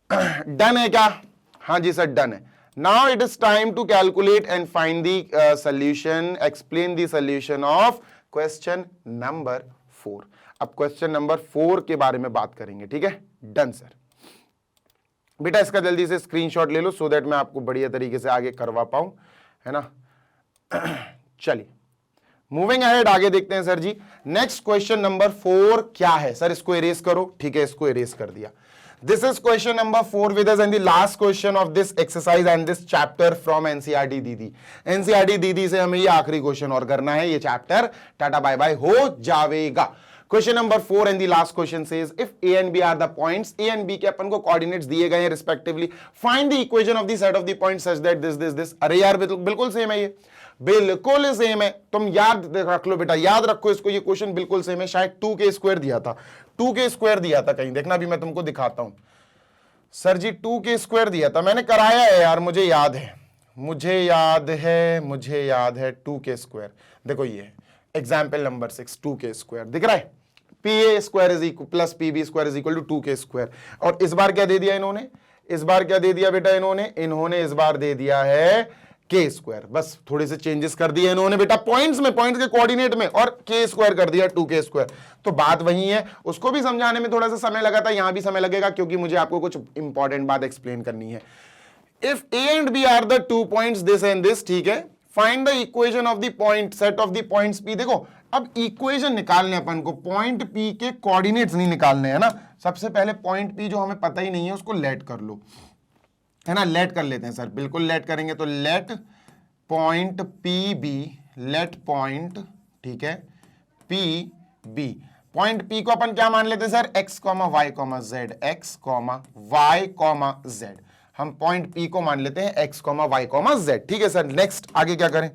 done है क्या? हाँ जी सर डन है। Now it is time to calculate and find the solution, explain the solution of question number 4। अब question number 4 के बारे में बात करेंगे, ठीक है, डन सर। बेटा इसका जल्दी से स्क्रीनशॉट ले लो, सो दैट मैं आपको बढ़िया तरीके से आगे करवा पाऊं, है ना। चलिए मूविंग अहेड, आगे देखते हैं सर जी। नेक्स्ट क्वेश्चन नंबर 4 क्या है सर? इसको इरेज करो, ठीक है, इसको इरेज कर दिया। This is question number 4 with us and the last question of this exercise and this chapter from NCERT दीदी। NCERT दीदी से हमें ये आखिरी क्वेश्चन और करना है, ये चैप्टर टाटा बाय बाय हो जाएगा। Question number 4 and the last question says if A and B are the points, A and B के अपन को coordinates दिए गए हैं respectively, find the equation of the set of the points such that this। अरे यार बिल्कुल same है, ये बिल्कुल सेम है, तुम याद रख लो बेटा, याद रखो इसको, ये क्वेश्चन बिल्कुल सेम है। शायद 2k² दिया था, 2k² दिया था कहीं, देखना भी मैं तुमको दिखाता हूं। सर जी 2k² दिया था, मैंने कराया है यार, मुझे याद है 2k²। देखो ये एग्जाम्पल नंबर 6, 2k² दिख रहा है, pa² is equal plus pb² is equal to 2k²। और इस बार क्या दे दिया इन्होंने? इस बार क्या दे दिया बेटा इन्होंने इस बार दे दिया है k², बस थोड़े से चेंजेस कर दिए इन्होंने बेटा पॉइंट्स में, पॉइंट्स के कोऑर्डिनेट में, और k² कर दिया 2k²। तो बात वही है, उसको भी समझाने में थोड़ा सा समय लगा था, यहां भी समय लगेगा, क्योंकि मुझे आपको कुछ इंपॉर्टेंट बात एक्सप्लेन करनी है। If a and b are the 2 points this and this, ठीक है, find the equation of the point set of the points p। देखो अब इक्वेशन निकालने अपन को, पॉइंट p के कोऑर्डिनेट्स नहीं निकालने, है ना। सबसे पहले पॉइंट p जो हमें पता ही नहीं है उसको लेट कर लो, है ना, लेट कर लेते हैं सर, बिल्कुल लेट करेंगे। तो let point P B, let point, ठीक है, पी बी, पॉइंट पी को अपन क्या मान लेते हैं sir? x, y, z, x, y, z। हम पॉइंट पी को मान लेते हैं x, y, z, ठीक है सर। नेक्स्ट आगे क्या करें?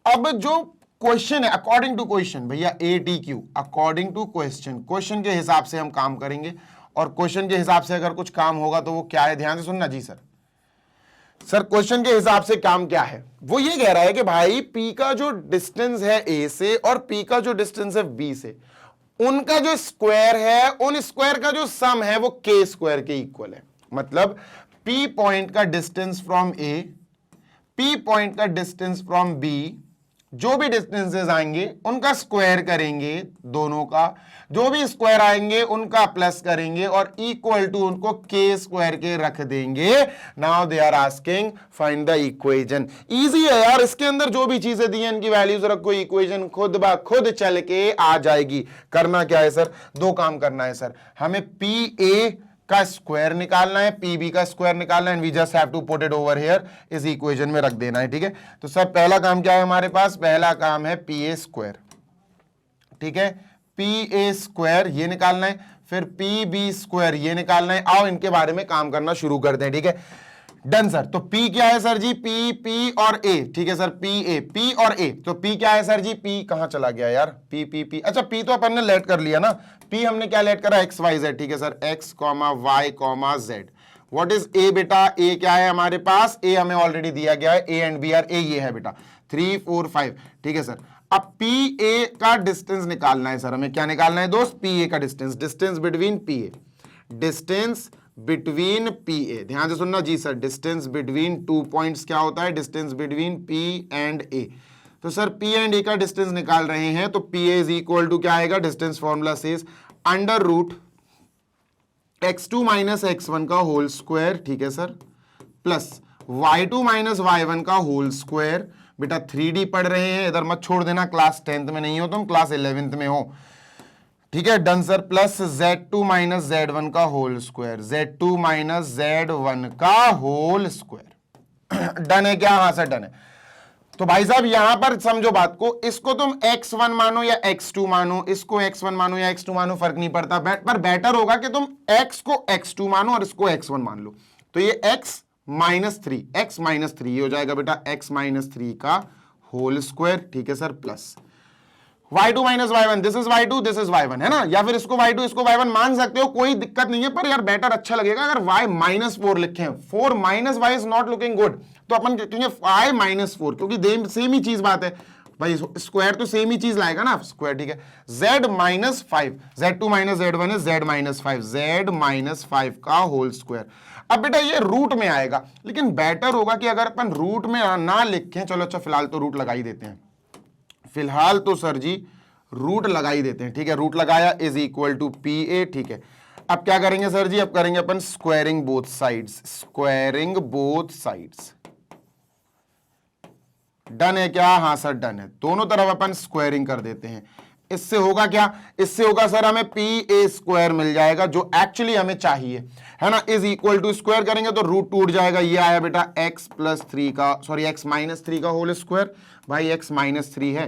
अब जो क्वेश्चन है, अकॉर्डिंग टू क्वेश्चन भैया, ATQ according to question, question के हिसाब से हम काम करेंगे, और क्वेश्चन के हिसाब से अगर कुछ काम होगा तो वो क्या है, ध्यान से सुनना जी सर। सर क्वेश्चन के हिसाब से काम क्या है, वो ये कह रहा है कि भाई P का जो डिस्टेंस है A से और P का जो डिस्टेंस है B से, उनका जो स्क्वायर है, उन स्क्वायर का जो सम है वो K स्क्वायर के इक्वल है। मतलब P पॉइंट का distance from A, P point का डिस्टेंस फ्रॉम B, जो भी डिस्टेंसेस आएंगे उनका स्क्वायर करेंगे, दोनों का जो भी स्क्वायर आएंगे उनका प्लस करेंगे और इक्वल टू उनको K स्क्वायर के रख देंगे। Now they are asking find the equation. Easy है यार, इसके अंदर जो भी चीजें दी हैं इनकी वैल्यूज रखो, इक्वेशन खुद ब खुद चल के आ जाएगी। करना क्या है सर, दो काम करना है सर, हमें PA का स्क्वायर निकालना है, PB का स्क्वायर निकालना है, and we just have to put it over here, इस इक्वेशन में रख देना है। ठीक है, तो सर पहला काम क्या है हमारे पास, पहला काम है PA स्क्वायर। ठीक है, PA स्क्वायर ये निकालना है, फिर PB स्क्वायर ये निकालना है। आओ इनके बारे में काम करना शुरू करते हैं। ठीक है, डन सर। तो P क्या है सर जी, P और A। ठीक है सर, P और A। तो P क्या है सर जी, P कहां चला गया यार, P। अच्छा P तो अपन ने लेट कर लिया ना, P हमने क्या लेट करा, x y z। ठीक है sir, x y z। What is A बेटा, A क्या है हमारे पास, A हमें ऑलरेडी दिया गया है, A and B are, A ये है बेटा 3 4 5। ठीक है सर, अब PA का डिस्टेंस निकालना है सर, हमें क्या निकालना है दोस्त, PA का distance, distance between PA, distance between PA। ध्यान से सुनना जी सर, डिस्टेंस बिटवीन 2 पॉइंट्स क्या होता है, distance between P and A। तो सर P एंड A का डिस्टेंस निकाल रहे हैं, तो PA इज इक्वल टू क्या आएगा, distance formula says under root x2 minus x1 का होल स्क्वायर। ठीक है sir, plus y2 minus y1 का होल स्क्वायर। बेटा 3D पढ़ रहे हैं, इधर मत छोड़ देना, क्लास 10th में नहीं हो तुम, क्लास 11th में हो। ठीक है, done sir, plus Z2 minus Z1 का whole square, Z2 minus Z1 का होल स्क्वायर। डन है क्या, हाँ सर डन है। तो भाई साहब यहां पर समझो बात को, इसको तुम x1 मानो या x2 मानो, इसको x1 मानो या x2 मानो, फर्क नहीं पड़ता, पर बेटर होगा कि तुम x को x2 मानो और इसको x1 मान लो। तो ये x माइनस 3 ये हो जाएगा बेटा x माइनस 3 का होल स्क्वायर। ठीक है sir, plus y2 minus y1, this is y2 this is y1, है ना, या फिर इसको y2 इसको y1 मान सकते हो, कोई दिक्कत नहीं है, पर यार बेटर अच्छा लगेगा अगर y माइनस 4 लिखें। 4 minus y is not looking good, तो अपन कहेंगे y माइनस 4, क्योंकि सेम ही चीज बात है भाई, स्क्वायर तो सेम ही चीज लाएगा ना स्क्वायर। ठीक है, z minus 5, Z2 minus Z1 है z माइनस 5, z माइनस 5 का होल स्क्वायर। अब बेटा ये रूट में आएगा, लेकिन बेटर होगा कि अगर अपन रूट में ना लिखें, चलो अच्छा फिलहाल तो रूट लगा ही देते हैं, फिलहाल तो सर जी रूट लगा ही देते हैं। ठीक है, रूट लगाया इज इक्वल टू PA। ठीक है, अब क्या करेंगे सर जी, अब करेंगे अपन squaring both sides, squaring both sides. Done है क्या, हाँ सर डन है, दोनों तरफ अपन स्क्वायरिंग कर देते हैं। इससे होगा क्या, इससे होगा सर हमें PA स्क्वायर मिल जाएगा, जो एक्चुअली हमें चाहिए, है ना, इज इक्वल टू स्क्वायर करेंगे तो रूट टूट जाएगा, ये आया बेटा x प्लस 3 का, सॉरी x माइनस 3 का होल स्क्वायर। भाई x माइनस 3 है,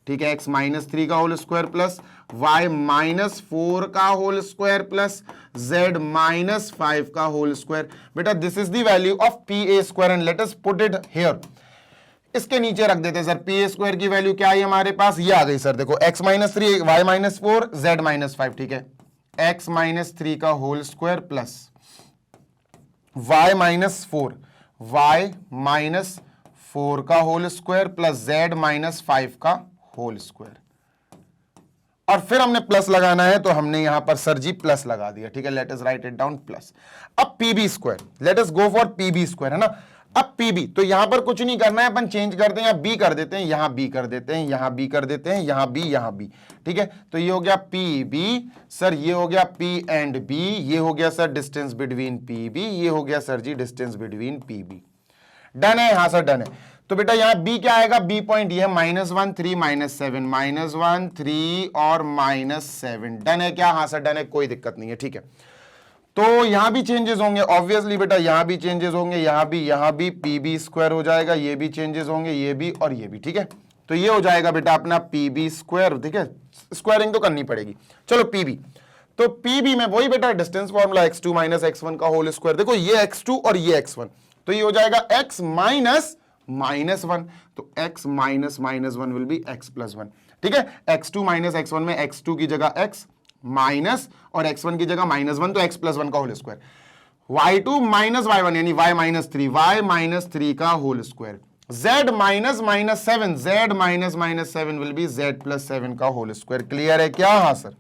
ठीक है, x माइनस 3 का whole square plus y minus 4 का whole square plus z minus 5 का होल स्क्वायर। बेटा this is the value of PA square and let us put it here. इसके नीचे रख देते हैं सर, PA स्क्वायर की वैल्यू क्या आई हमारे पास, ये आ गई सर, देखो x minus 3 y minus 4 z minus 5। ठीक है, x माइनस 3 का whole square plus y minus 4 का whole square plus z minus 5 का होल स्क्वायर। और फिर हमने प्लस लगाना है, तो हमने यहां पर सर जी प्लस लगा दिया। ठीक है, let us right it down plus. अब PB square, let us go for PB square, है ना। अब PB, तो यहां पर कुछ नहीं करना है, अपन चेंज करते हैं, यहां B कर देते हैं, यहां B कर देते हैं, यहां B कर देते हैं, यहां B, यहां B। ठीक है, तो ये हो गया PB सर, ये हो गया P एंड B, ये हो गया सर डिस्टेंस बिटवीन PB, ये हो गया सर जी डिस्टेंस बिटवीन PB। डन है, हाँ सर डन है। तो बेटा यहां B क्या आएगा, B पॉइंट ये है -1 3 -7, -1 3 और -7। डन है क्या, हाँ सर डन है, कोई दिक्कत नहीं है। ठीक है, तो यहां भी चेंजेस होंगे ऑब्वियसली बेटा, यहां भी चेंजेस होंगे, यहां भी PB स्क्वायर हो जाएगा, ये भी चेंजेस होंगे, ये भी और ये भी। ठीक है, तो ये हो जाएगा बेटा अपना PB स्क्वायर। ठीक है, स्क्वायरिंग तो करनी पड़ेगी। चलो PB, तो PB में वही बेटा distance formula x2 minus x1 का होल स्क्वायर। देखो ये x2 और ये x1, तो ये हो जाएगा x माइनस -1, तो x minus -1 will be x + 1, ठीक है। x2 माइनस x1 में x2 की जगह x माइनस और x1 की जगह -1, तो x + 1 का whole square, y2 minus y1 यानी y - 3 का whole square, z minus -7, z minus -7 will be z + 7 का होल स्क्वायर। क्लियर है क्या? हाँ सर।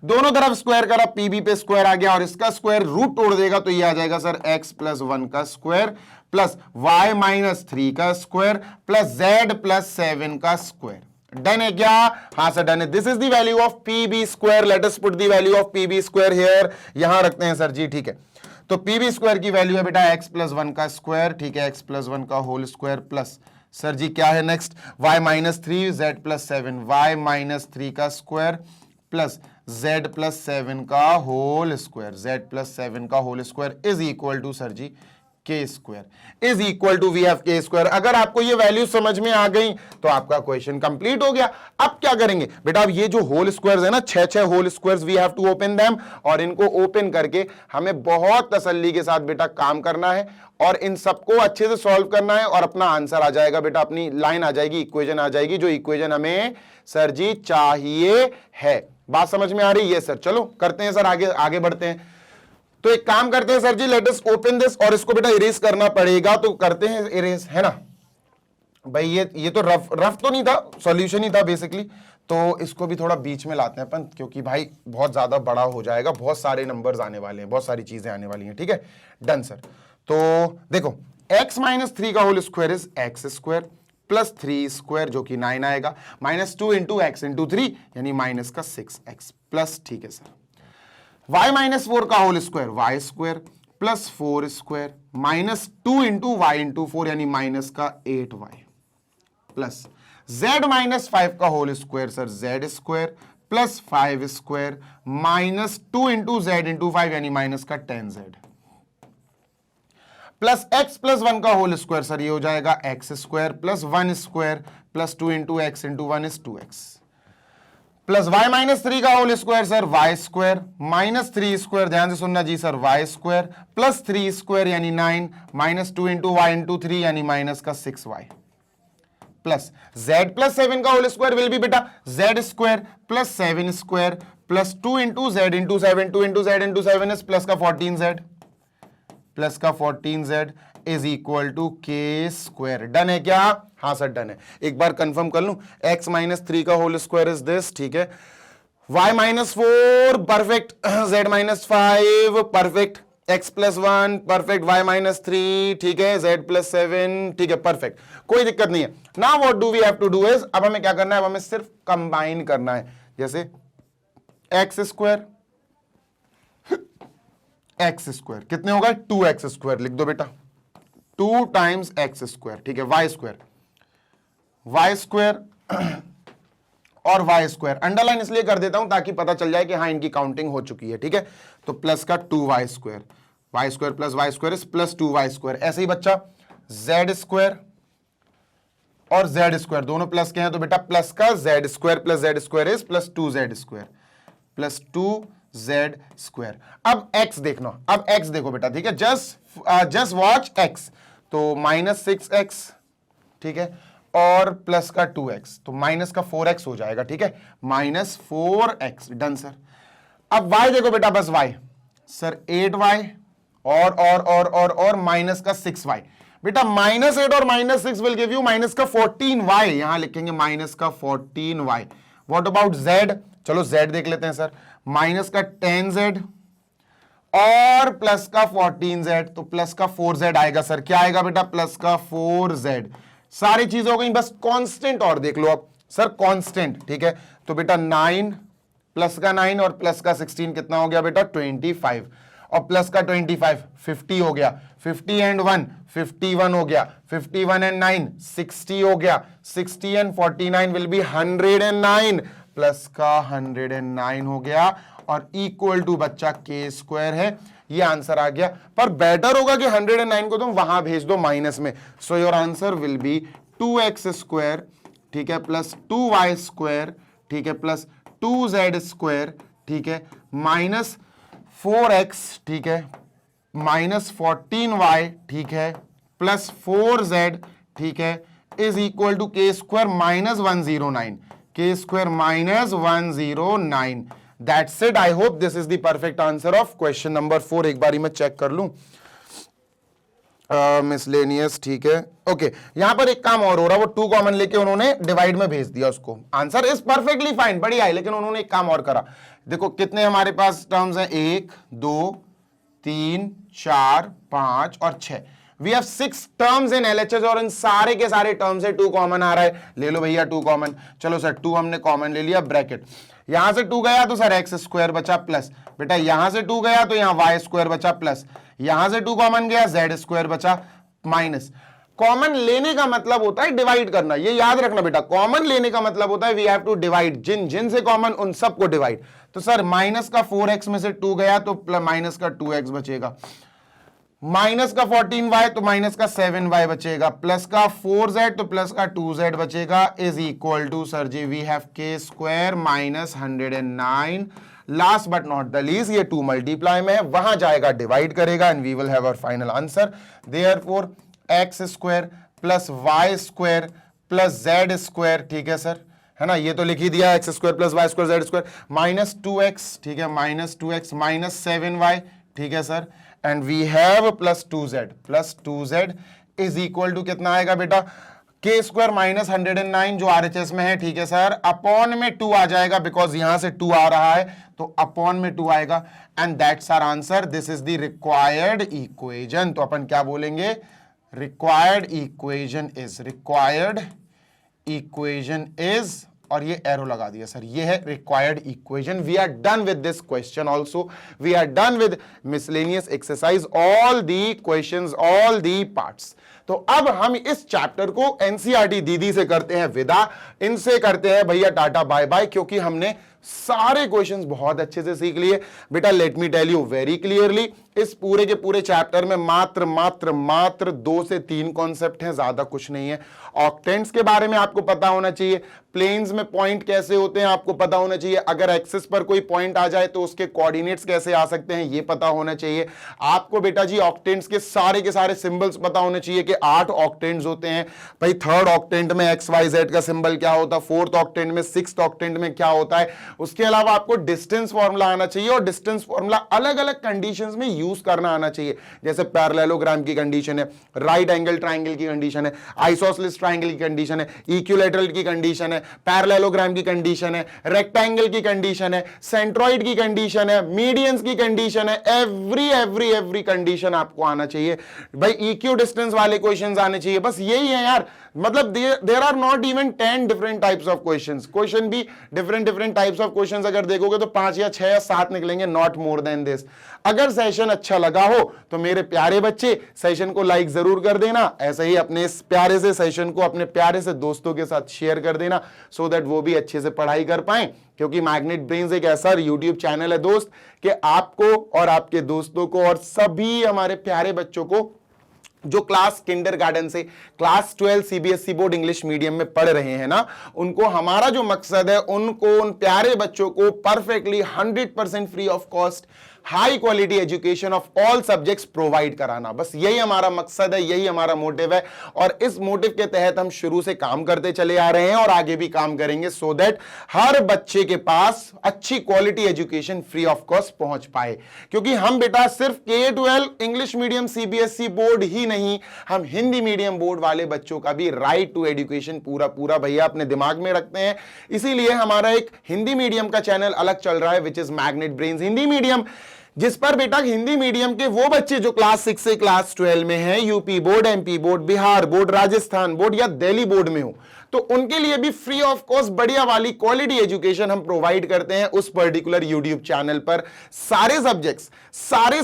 दोनों तरफ स्क्वायर करा, पीबी पे स्क्वायर आ गया और इसका स्क्वायर रूट तोड़ देगा तो ये आ जाएगा सर x + 1 का स्क्वायर प्लस y - 3 का स्क्वायर प्लस z + 7 का स्क्वायर। डन है क्या? हाँ सर डन है। This is the value of PB square. Let us put the value of PB square here, यहां रखते हैं सर जी, ठीक है। तो पीबी स्क्वायर की वैल्यू है बेटा x + 1 का स्क्वायर, ठीक है, x + 1 का होल स्क्वायर प्लस सर जी क्या है नेक्स्ट, y - 3 z + 7, y - 3 का स्क्वायर प्लस z + 7 का होल स्क्वायर, z + 7 का whole square is equal to sir ji K square, is equal to we have K square. अगर आपको ये वैल्यू समझ में आ गई तो आपका क्वेश्चन कंप्लीट हो गया। अब क्या करेंगे बेटा, अब ये जो होल स्क्वायर्स है ना, 6 whole squares, we have to open them, और इनको ओपन करके हमें बहुत तसल्ली के साथ बेटा काम करना है और इन सबको अच्छे से सॉल्व करना है और अपना आंसर आ जाएगा बेटा, अपनी लाइन आ जाएगी, इक्वेशन आ जाएगी, जो इक्वेशन हमें सर जी चाहिए है। बात समझ में आ रही है सर? चलो करते हैं सर, आगे आगे बढ़ते हैं। तो एक काम करते हैं sir ji, let us open this, और इसको बेटा इरेज करना पड़ेगा, तो करते हैं इरेज, है ना भाई। ये तो रफ तो नहीं था, सॉल्यूशन ही था बेसिकली, तो इसको भी थोड़ा बीच में लाते हैं अपन, क्योंकि भाई बहुत ज्यादा बड़ा हो जाएगा, बहुत सारे नंबर्स आने वाले हैं, बहुत सारी चीजें आने वाली हैं, ठीक है। Done sir. तो देखो x - 3 का whole square is x² plus 3 square जो कि 9 आएगा, -2 × x × 3 यानी माइनस का 6x प्लस, ठीक है सर, y - 4 का whole square y² plus 4 square -2 × y × 4 यानी माइनस का 8y प्लस z - 5 का whole square sir z² plus 5 square -2 × z × 5 यानी माइनस का 10z प्लस x + 1 का होल स्क्वायर सर ये हो जाएगा x² plus 1 square plus 2 × x × 1 is 2x plus y - 3 का whole square sir y² minus 3 square, ध्यान से सुनना जी सर, y² प्लस 3 स्क्वायर यानी 9 -2 × y × 3 यानी माइनस का 6y प्लस z + 7 का होल स्क्वायर विल बी बेटा z² plus 7 square plus 2 × z × 7, 2 × z × 7 is plus का 14z प्लस का 14z इज इक्वल टू के स्क्वायर। डन है क्या? हाँ सर डन है। एक बार कंफर्म कर लूं, x - 3 का होल स्क्वायर इज दिस, ठीक है, y - 4 perfect, z - 5 perfect, x + 1 perfect, y - 3 ठीक है, z + 7 ठीक है, परफेक्ट, कोई दिक्कत नहीं है। Now what do we have to do is, अब हमें क्या करना है, अब हमें सिर्फ कंबाइन करना है, जैसे x² x² कितने होगा, 2x² लिख दो बेटा, 2 टाइम्स x², ठीक है, y² और y² अंडरलाइन इसलिए कर देता हूं ताकि पता चल जाए कि हाँ इनकी काउंटिंग हो चुकी है, ठीक है। तो प्लस का 2y² plus y² is plus 2y², ऐसे ही बच्चा z² और z² दोनों प्लस के हैं, तो बेटा प्लस का z² plus z² is plus 2z² plus 2z²। अब x देखना, अब x देखो बेटा, ठीक है, जस्ट वॉच x, तो -6x ठीक है और प्लस का 2x, तो माइनस का 4x हो जाएगा, ठीक है, -4x। Done sir. अब y देखो बेटा, बस y सर 8y और माइनस का 6y, बेटा -8 और -6 विल गिव यू माइनस का 14y, यहां लिखेंगे माइनस का 14y। व्हाट अबाउट z, चलो z देख लेते हैं सर, माइनस का 10z और प्लस का 14z, तो प्लस का 4z आएगा सर, क्या आएगा बेटा, प्लस का 4z। सारी चीजें हो गई, बस कांस्टेंट और देख लो अब सर, कांस्टेंट, ठीक है, तो बेटा 9 प्लस का 9 और प्लस का 16 कितना हो गया बेटा, 25 और प्लस का 25 50 हो गया, 50 एंड 1 51 हो गया, 51 एंड 9 60 हो गया, 60 एंड 49 विल बी 109 प्लस का 109 हो गया और इक्वल टू बच्चा k² है, ये आंसर आ गया। पर बेटर होगा कि 109 को तुम वहां भेज दो माइनस में, so your answer will be 2x², ठीक है, प्लस 2y², ठीक है, प्लस 2z², ठीक है, -4x, ठीक है, -14y, ठीक है, प्लस 4z, ठीक है, is equal to k square minus 109, k square minus 109। That's it. I hope this is the perfect answer of question number 4। एक बारी मैं चेक कर लूं, मिसलेनियस, ठीक है, ओके। यहां पर एक काम और हो रहा है, वो 2 कॉमन लेके उन्होंने डिवाइड में भेज दिया उसको। आंसर इज परफेक्टली फाइन, बढ़िया है, लेकिन उन्होंने एक काम और करा। देखो कितने हमारे पास टर्म्स हैं, 1 2 3 4 5 और 6। We have 6 terms in LHS और इन सारे के सारे टर्म से 2 कॉमन आ रहा है। ले लो भैया 2 कॉमन। चलो सर 2 हमने कॉमन ले लिया, ब्रैकेट, यहां से 2 गया तो सर एक्स स्क्वायर बचा प्लस, बेटा यहां से 2 गया तो यहां वाई स्क्वायर बचा प्लस, यहां से 2 कॉमन गया जेड स्क्वायर बचा माइनस। कॉमन लेने का मतलब होता है डिवाइड करना, ये याद रखना बेटा। कॉमन लेने का मतलब होता है वी हैव टू डिवाइड, जिन जिन से कॉमन उन सबको डिवाइड। तो सर माइनस का 4x में से 2 गया तो माइनस का 2x बचेगा, माइनस का 14y तो माइनस का 7y बचेगा, प्लस का 4z तो प्लस का 2z बचेगा, is equal to sir ji we have k square minus 109। Last but not the least, ये 2 मल्टीप्लाई में है, वहां जाएगा डिवाइड करेगा, and we will have our final answer. Therefore X square plus Y square plus Z square, ठीक है sir, है ना, ये तो लिख ही दिया, X square plus Y square Z square minus 2x, ठीक है, माइनस 2x माइनस 7y, ठीक है sir, and we have plus 2z is equal to कितना आएगा बेटा, k स्क्वायर माइनस 109 जो RHS में है, ठीक है सर, अपॉन में 2 आ जाएगा, बिकॉज यहां से 2 आ रहा है तो अपॉन में 2 आएगा, and that's our answer. This is the required equation. तो अपन क्या बोलेंगे, रिक्वायर्ड इक्वेशन इज, और ये एरो लगा दिया सर, ये है required equation. We are done with this question also, we are done with miscellaneous exercise, all the questions, all the parts. तो अब हम इस चैप्टर को एनसीईआरटी दीदी से करते हैं विदा, इनसे करते हैं भैया टाटा बाय बाय, क्योंकि हमने सारे क्वेश्चंस बहुत अच्छे से सीख लिए। बेटा let me tell you very clearly, इस पूरे के पूरे चैप्टर में मात्र 2 से 3 कॉन्सेप्ट हैं, ज्यादा कुछ नहीं है। ऑक्टेंट्स के बारे में आपको पता होना चाहिए, प्लेन्स में पॉइंट कैसे होते हैं आपको पता होना चाहिए, अगर एक्सिस पर कोई पॉइंट आ जाए तो उसके कोऑर्डिनेट्स कैसे आ सकते हैं ये पता होना चाहिए आपको। बेटा जी ऑक्टेंट्स के सारे सिंबल्स पता होने चाहिए कि 8 ऑक्टेंट्स होते हैं भाई। 3rd ऑक्टेंट में XYZ का सिंबल क्या होता है, 4th ऑक्टेंट में, 6th ऑक्टेंट में क्या होता है। उसके अलावा आपको डिस्टेंस फॉर्मूला आना चाहिए, और डिस्टेंस फॉर्मूला अलग अलग कंडीशंस में यूज करना आना चाहिए, जैसे पैरेललोग्राम की कंडीशन है, राइट एंगल ट्राइंगल की कंडीशन है, आइसोसेलेस ट्राइंगल की कंडीशन है, इक्विलैटरल की कंडीशन है, पैरेललोग्राम की कंडीशन है, रेक्टेंगल की कंडीशन है, सेंट्रॉइड की कंडीशन है, मीडियंस की कंडीशन है। एवरी कंडीशन आपको आना चाहिए भाई। इक्यू डिस्टेंस वाले क्वेश्चंस आने चाहिए, बस यही है यार। मतलब there are not even 10 different types of questions, question भी डिफरेंट टाइप्स ऑफ क्वेश्चंस अगर देखोगे तो 5 या 6 या 7 निकलेंगे, नॉट मोर देन दिस। अगर सेशन अच्छा लगा हो तो मेरे प्यारे बच्चे सेशन को लाइक जरूर कर देना, ऐसे ही अपने इस प्यारे से सेशन को अपने प्यारे से दोस्तों के साथ शेयर कर देना, सो दैट वो भी अच्छे से पढ़ाई कर पाएं। क्योंकि मैग्नेट ब्रेन्स एक ऐसा यूट्यूब चैनल है दोस्त कि आपको और आपके दोस्तों को और सभी हमारे प्यारे बच्चों को जो क्लास किंडरगार्टन से class 12 CBSE board English medium में पढ़ रहे हैं ना, उनको हमारा जो मकसद है, उनको उन प्यारे बच्चों को perfectly 100% free of cost high quality education of all subjects provide कराना। बस यही हमारा मकसद है, यही हमारा मोटिव है, और इस मोटिव के तहत हम शुरू से काम करते चले आ रहे हैं और आगे भी काम करेंगे, सो दैट हर बच्चे के पास अच्छी quality education free of cost पहुंच पाए। क्योंकि हम बेटा सिर्फ K-12 English medium CBSE board ही नहीं, हम हिंदी मीडियम बोर्ड वाले बच्चों का भी राइट टू एजुकेशन पूरा भैया अपने दिमाग में रखते हैं। इसीलिए हमारा एक हिंदी मीडियम का चैनल अलग चल रहा है, which is magnet brains Hindi medium, जिस पर बेटा हिंदी मीडियम के वो बच्चे जो क्लास 6 से क्लास 12 में हैं, UP board, MP board, Bihar board, Rajasthan board या दिल्ली बोर्ड में हो, तो उनके लिए भी फ्री ऑफ कॉस्ट बढ़िया वाली क्वालिटी एजुकेशन हम प्रोवाइड करते हैं उस पर्टिकुलर यूट्यूब चैनल पर। सारे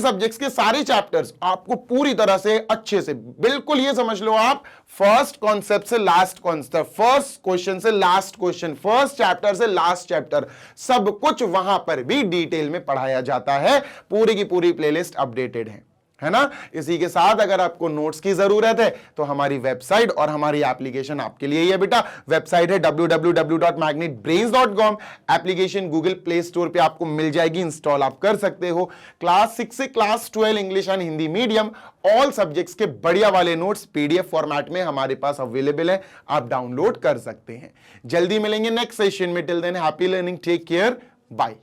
सब्जेक्ट्स के सारे चैप्टर्स आपको पूरी तरह से अच्छे से, बिल्कुल ये समझ लो आप, फर्स्ट कॉन्सेप्ट से लास्ट कॉन्सेप्ट, फर्स्ट क्वेश्चन से लास्ट क्वेश्चन, फर्स्ट चैप्टर से लास्ट चैप्टर, सब कुछ वहां पर भी डिटेल में पढ़ाया जाता है। पूरी की पूरी प्लेलिस्ट अपडेटेड है है ना। इसी के साथ अगर आपको नोट्स की जरूरत है तो हमारी वेबसाइट और हमारी एप्लीकेशन आपके लिए ही है बेटा। वेबसाइट है www.magnetbrains.com। Application Google Play Store पे आपको मिल जाएगी, इंस्टॉल आप कर सकते हो। क्लास 6 से class 12 English and Hindi medium all subjects के बढ़िया वाले नोट्स पीडीएफ फॉर्मेट में हमारे पास अवेलेबल है, आप डाउनलोड कर सकते हैं। जल्दी मिलेंगे नेक्स्ट सेशन में। Till then happy learning, take care, bye.